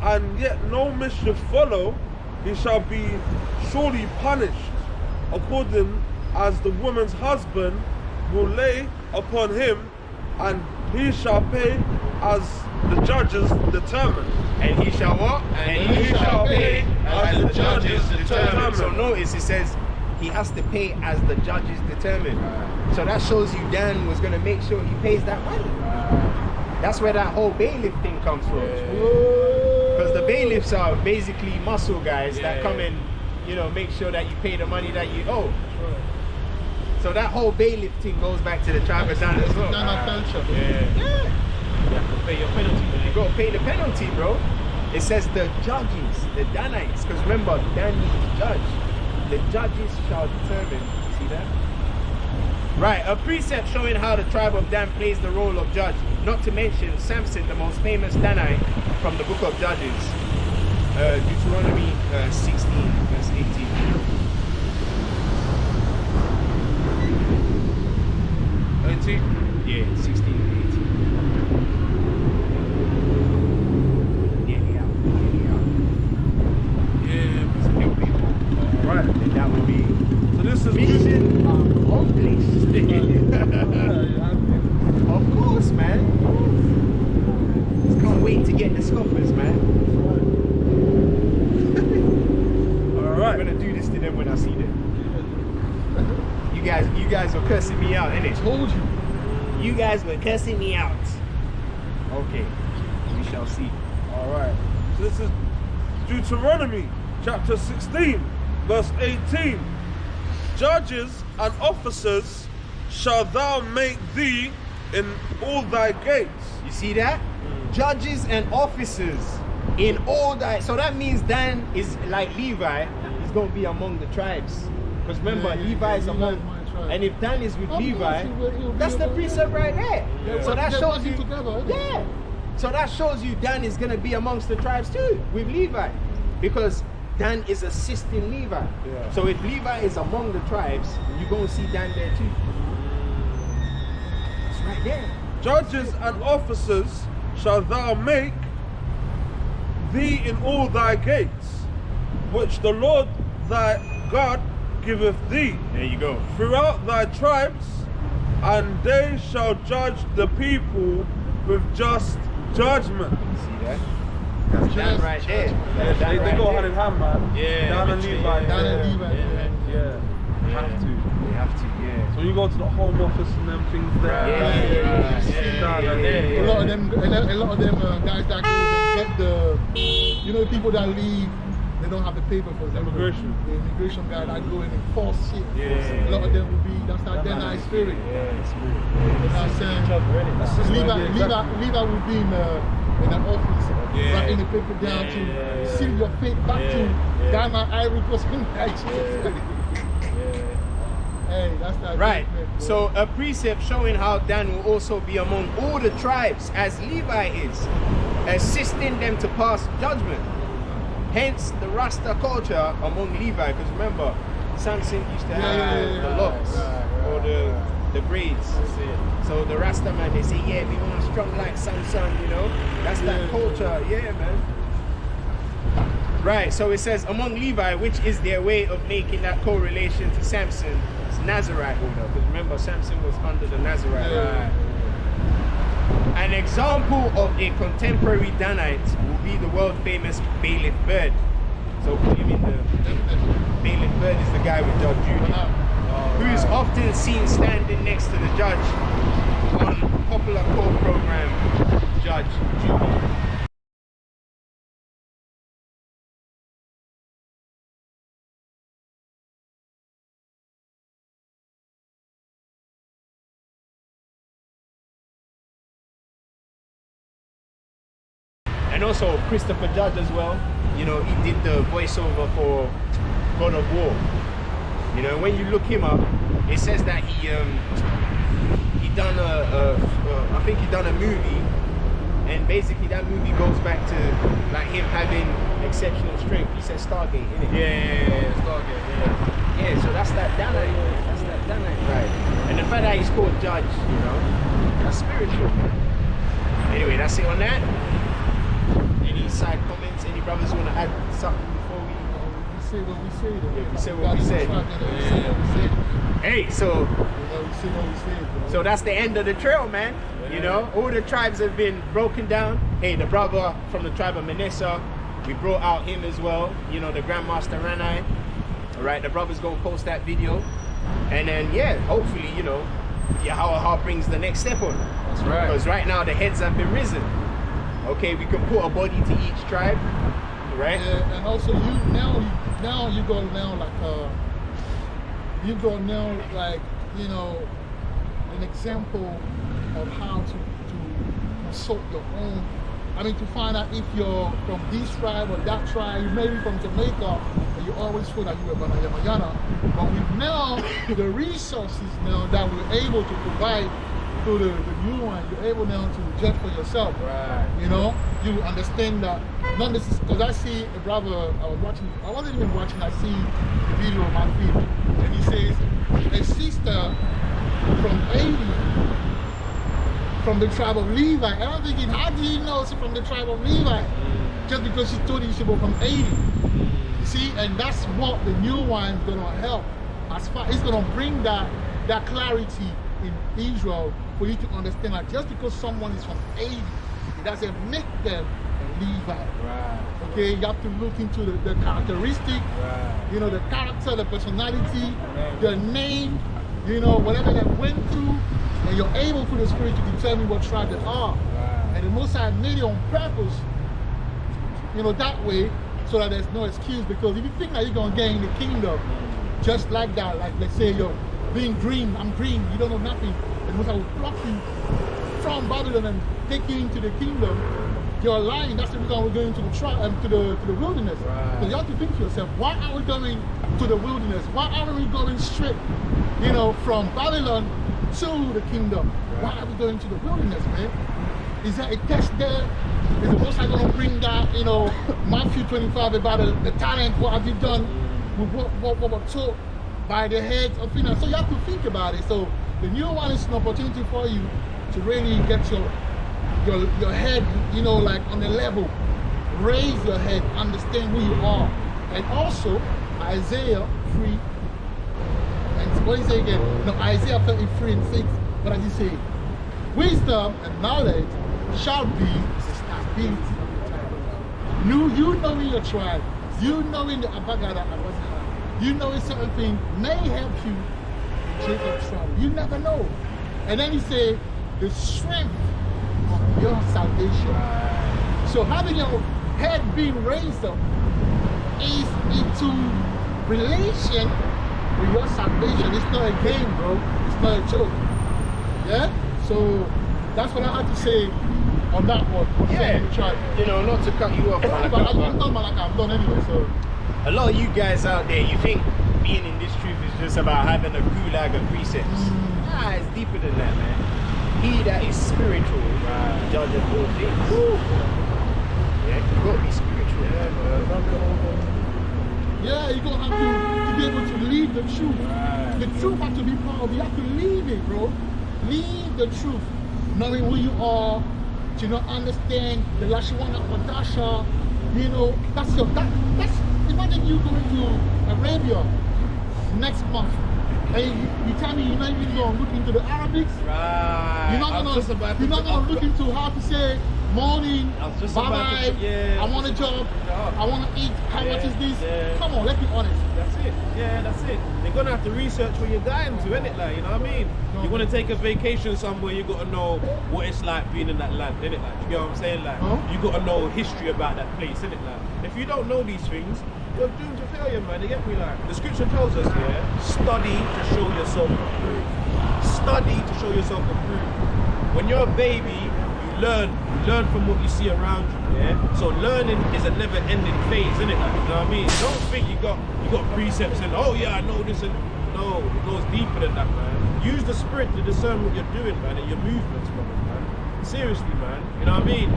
and yet no mischief follow, he shall be surely punished, according as the woman's husband will lay upon him, and he shall pay as the judges determine. And he shall what? And he shall pay as the judges determine. So notice it says he has to pay as the judges determine. So that shows you Dan was going to make sure he pays that money. That's where that whole bailiff thing comes from. Because the bailiffs are basically muscle guys that come and, you know, make sure that you pay the money that you owe. So that whole bailiff thing goes back to the tribe of Dan as well. You have to pay your penalty, man. You gotta pay the penalty, bro. It says the judges, the Danites, because remember, Dan means judge. The judges shall determine. See that? Right, a precept showing how the tribe of Dan plays the role of judge. Not to mention Samson, the most famous Danite from the book of Judges. Deuteronomy 16, verse 18. Yeah, 16 and 18. Help people. Right, and that would be. So this is mission accomplished. Of course, man. Just can't wait to get the scoffers, man. Alright. I'm gonna do this to them when I see them. You guys were cursing me out, innit? Told you. You guys were cursing me out. Okay, we shall see. All right. So this is Deuteronomy chapter 16, verse 18. Judges and officers shall thou make thee in all thy gates. You see that? Judges and officers in all that. So that means Dan is like Levi. He's going to be among the tribes. Because remember, Levi is among. And if Dan is with Levi, that's the precept right there. So that shows you. Yeah. So that shows you Dan is going to be amongst the tribes too with Levi, because Dan is assisting Levi. Yeah. So if Levi is among the tribes, you're going to see Dan there too. It's right there. Judges and officers shall thou make thee in all thy gates, which the Lord thy God giveth thee. There you go. Throughout thy tribes, and they shall judge the people with just judgment. See that? That's Dan right there. Yeah, they go hand in hand, man. Yeah. Dan and Levi. Dan and Levi. Yeah. Have to. They have to, yeah. So you go to the home office and them things there. A lot of them guys that go and get the, you know, people that leave, they don't have the paper for example. Immigration. The immigration guy that go in and force shit. Yeah. A lot of them will be, that's that Denai spirit. Levi will be in an office, writing the paper down to seal your fate back to Ghana, Ivory Coast, Nigeria. Hey, that's that. Right. So a precept showing how Dan will also be among all the tribes as Levi is, assisting them to pass judgment. Hence the Rasta culture among Levi, because remember, Samson used to have the locks or the braids. So the Rasta man, they say, yeah, we want strong like Samson, you know. That's that culture, yeah, man. Right, so it says among Levi, which is their way of making that correlation to Samson, it's Nazarite order. Because remember, Samson was under the Nazarite. An example of a contemporary Danite will be the world famous Bailiff Bird. So put him in the Bailiff Bird is the guy with Judge Judy, who is often seen standing next to the judge on popular court program Judge Judy. And also Christopher Judge as well. You know, he did the voiceover for God of War. You know, when you look him up, it says that he done I think he done a movie, and basically that movie goes back to like him having exceptional strength. He said Stargate, innit? Yeah, Stargate, yeah, so that's that Danite, right? And the fact that he's called Judge, you know, that's spiritual. Anyway, that's it on that. Any side comments? Any brothers want to add something before we say what we say? Yeah, we say what we say. Hey, so so that's the end of the trail, man. You know, all the tribes have been broken down. Hey, the brother from the tribe of Manasseh, we brought out him as well. You know, the Grandmaster Ranai. All right, the brother's gonna post that video, and then yeah, hopefully, you know, Yahweh brings the next step on. That's right. Because right now the heads have been risen. Okay, we can put a body to each tribe, right? Yeah, and also you go like, you know, an example of how to consult your own. I mean, to find out if you're from this tribe or that tribe. You may be from Jamaica, and you always feel that you were Mayana. But with now the resources now that we're able to provide to the new one, you're able now to judge for yourself. Right. You know, you understand that. Not necessarily, because I see a brother, I wasn't even watching, I see the video on my feed, and he says, a sister from 80, from the tribe of Levi. And I'm thinking, how do you know she's from the tribe of Levi? Just because she told you she was from 80. You see, and that's what the new one is going to help. As far, it's going to bring that clarity in Israel for you to understand that just because someone is from 80, it doesn't make them a Levi. Right. Okay, you have to look into the characteristic, right. You know, the character, the personality, the name, you know, whatever they went through, and you're able through the Spirit to determine what tribe they are. Right. And And the Most High made it on purpose, that way, so that there's no excuse. Because if you think that you're going to get in the kingdom just like that, like let's say you're being green, I'm green, you don't know nothing, the Most High will pluck you from Babylon and take you into the kingdom, you're lying. That's the reason we're going to the wilderness. Because you have to think to yourself, why are we going to the wilderness? Why aren't we going straight, from Babylon to the kingdom? Why are we going to the wilderness, man? Is there a test there? Is the Most High going to bring that, Matthew 25 about the talent? What have you done with what were taught by the heads of finance? So you have to think about it. So the new one is an opportunity for you to really get your head, like on the level. Raise your head, understand who you are. And also, Isaiah 3, and what do you say again? No, Isaiah 33 and 6, what does he say? Wisdom and knowledge shall be stability. You knowing your tribe, you knowing the Abagada, you knowing certain things may help you in Jacob's trouble. You never know. And then he say, the strength of your salvation. So having your head being raised up is into relation with your salvation. It's not a game, bro. It's not a joke. Yeah? So that's what I had to say on that one. Yeah, not to cut you off, man. But I'm done anyway, so. A lot of you guys out there, you think being in this truth is just about having a gulag of precepts. Nah, it's deeper than that, man. He that is spiritual, judges all things. Yeah, you got to be spiritual. Yeah, you're going to have to be able to lead the truth. The truth has to be part of you. You have to leave it, bro. Leave the truth. Knowing who you are, understand the Lashawana Padasha, that's imagine you going to Arabia next month. Hey, you tell me you're not even going to look into the Arabics? Right. You're not going to look into how to say morning, bye-bye, I want a job, I want to eat, how much is this? Yeah. Come on, let's be honest. That's it. Yeah, that's it. They're going to have to research where you're going to, innit? Like, you know what I mean? You want to take a vacation somewhere, you got to know what it's like being in that land, innit? Like, you get what I'm saying? Like, you got to know history about that place, innit? Like, if you don't know these things, you're doomed to failure, man. You get me? Like, the scripture tells us, study to show yourself approved. Study to show yourself approved. When you're a baby, you learn from what you see around you, So learning is a never-ending phase, isn't it? Like, you know what I mean? Don't think you got precepts and I know this and no, it goes deeper than that, man. Use the spirit to discern what you're doing, man, and your movements, man. Seriously, man. You know what I mean?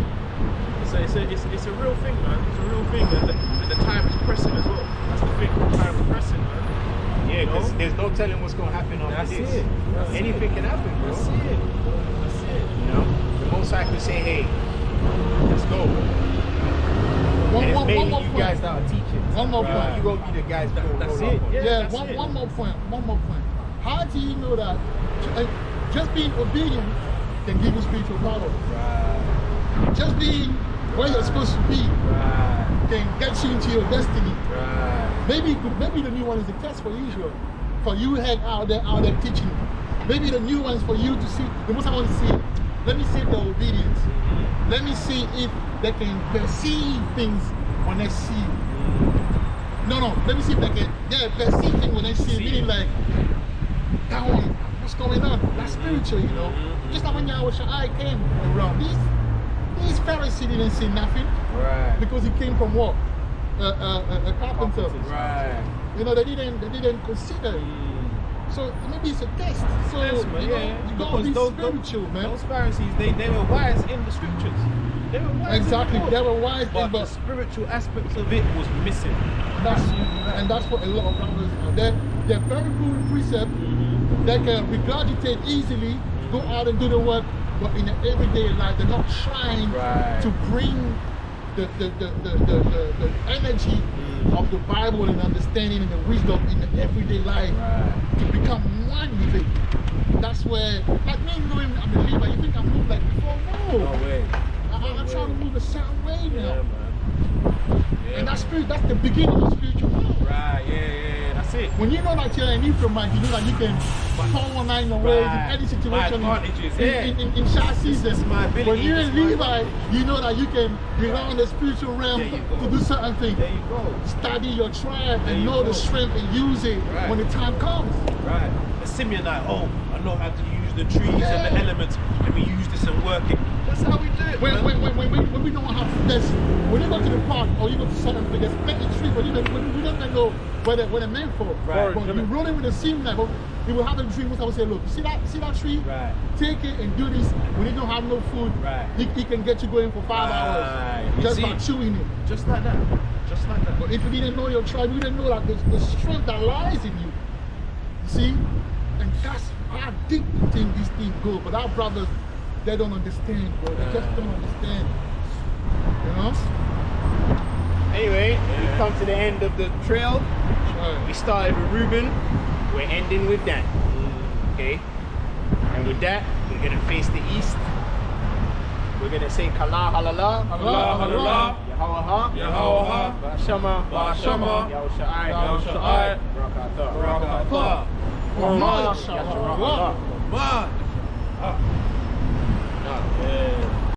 It's a real thing, man. It's a real thing, and the time is pressing as well. That's the thing. The time is pressing, man. Yeah, because there's no telling what's going to happen after this. Anything can happen, bro. That's it. The Most High can say, hey, let's go. One more you point. guys that are teaching. One more point. You gonna be the guys that That's it. Yeah, one more point. How do you know that just being obedient can give you spiritual power? Right. Just being where you're supposed to be can get you into your destiny. Right. Maybe the new one is a test for Israel. For you head out there teaching. Maybe the new one is for you to see. The most I want to see, let me see if they're obedient. Let me see if they can perceive things when they see you. No, let me see if they can perceive things when they see you. Meaning like, that one, what's going on? That's spiritual, Just like when Yahushua came around. These Pharisees didn't see nothing. Right. Because he came from what? A carpenter. Right. They didn't consider. So maybe it's a test. So you gotta be spiritual, man. Those Pharisees, they were wise in the scriptures. They were wise. Exactly, they were wise, but the spiritual aspects of it was missing. And that's what a lot of brothers are. They're very good with precept. They can regurgitate easily, go out and do the work, but in the everyday life, they're not trying to bring the energy of the Bible and understanding and the wisdom in the everyday life to become one with it. That's where, like me knowing I'm a Levi, you think I move like before? No way. I'm trying to move a certain way now. And that's the beginning of spiritual power. Right, yeah. That's it. When you know that you're an Ephraimite, you know that you can colonize your ways in any situation. My advantages, in short season. my ability, When you're in this is Levi, you know that you can rely on the spiritual realm to do certain things. There you go. Study your tribe There and you know go. the strength and use it Right. when the time comes. Right. The Simeonite, oh, I know how to use the trees and the elements. Let me use this and work it. That's how we do it. When man. we don't have this, when you go to the park or you go to certain places, plant the tree, but we don't even know where they're meant for. Right. But you rolling with the seam like, but you will have a dream. I would say, look, see that tree? Right. Take it and do this. When you don't have no food, Right. he can get you going for 5 hours You just see? by chewing it. Just like that. Just like that. But if you didn't know your tribe, you didn't know that the strength that lies in you. See? And that's how deep you think these things go. But our brothers, they don't understand, bro. They just don't understand. You know? Anyway, we come to the end of the trail. Right. We started with Reuben. We're ending with Dan. Okay? And with that, we're going to face the east. We're going to say Kala Halala. Halala, halala. Yahawaha. Yahawaha. Bashama. Bashama. Yahushai. Yahushai. Barakatah. Barakatah. Rahman, Yasharahullah. Man. Yeah.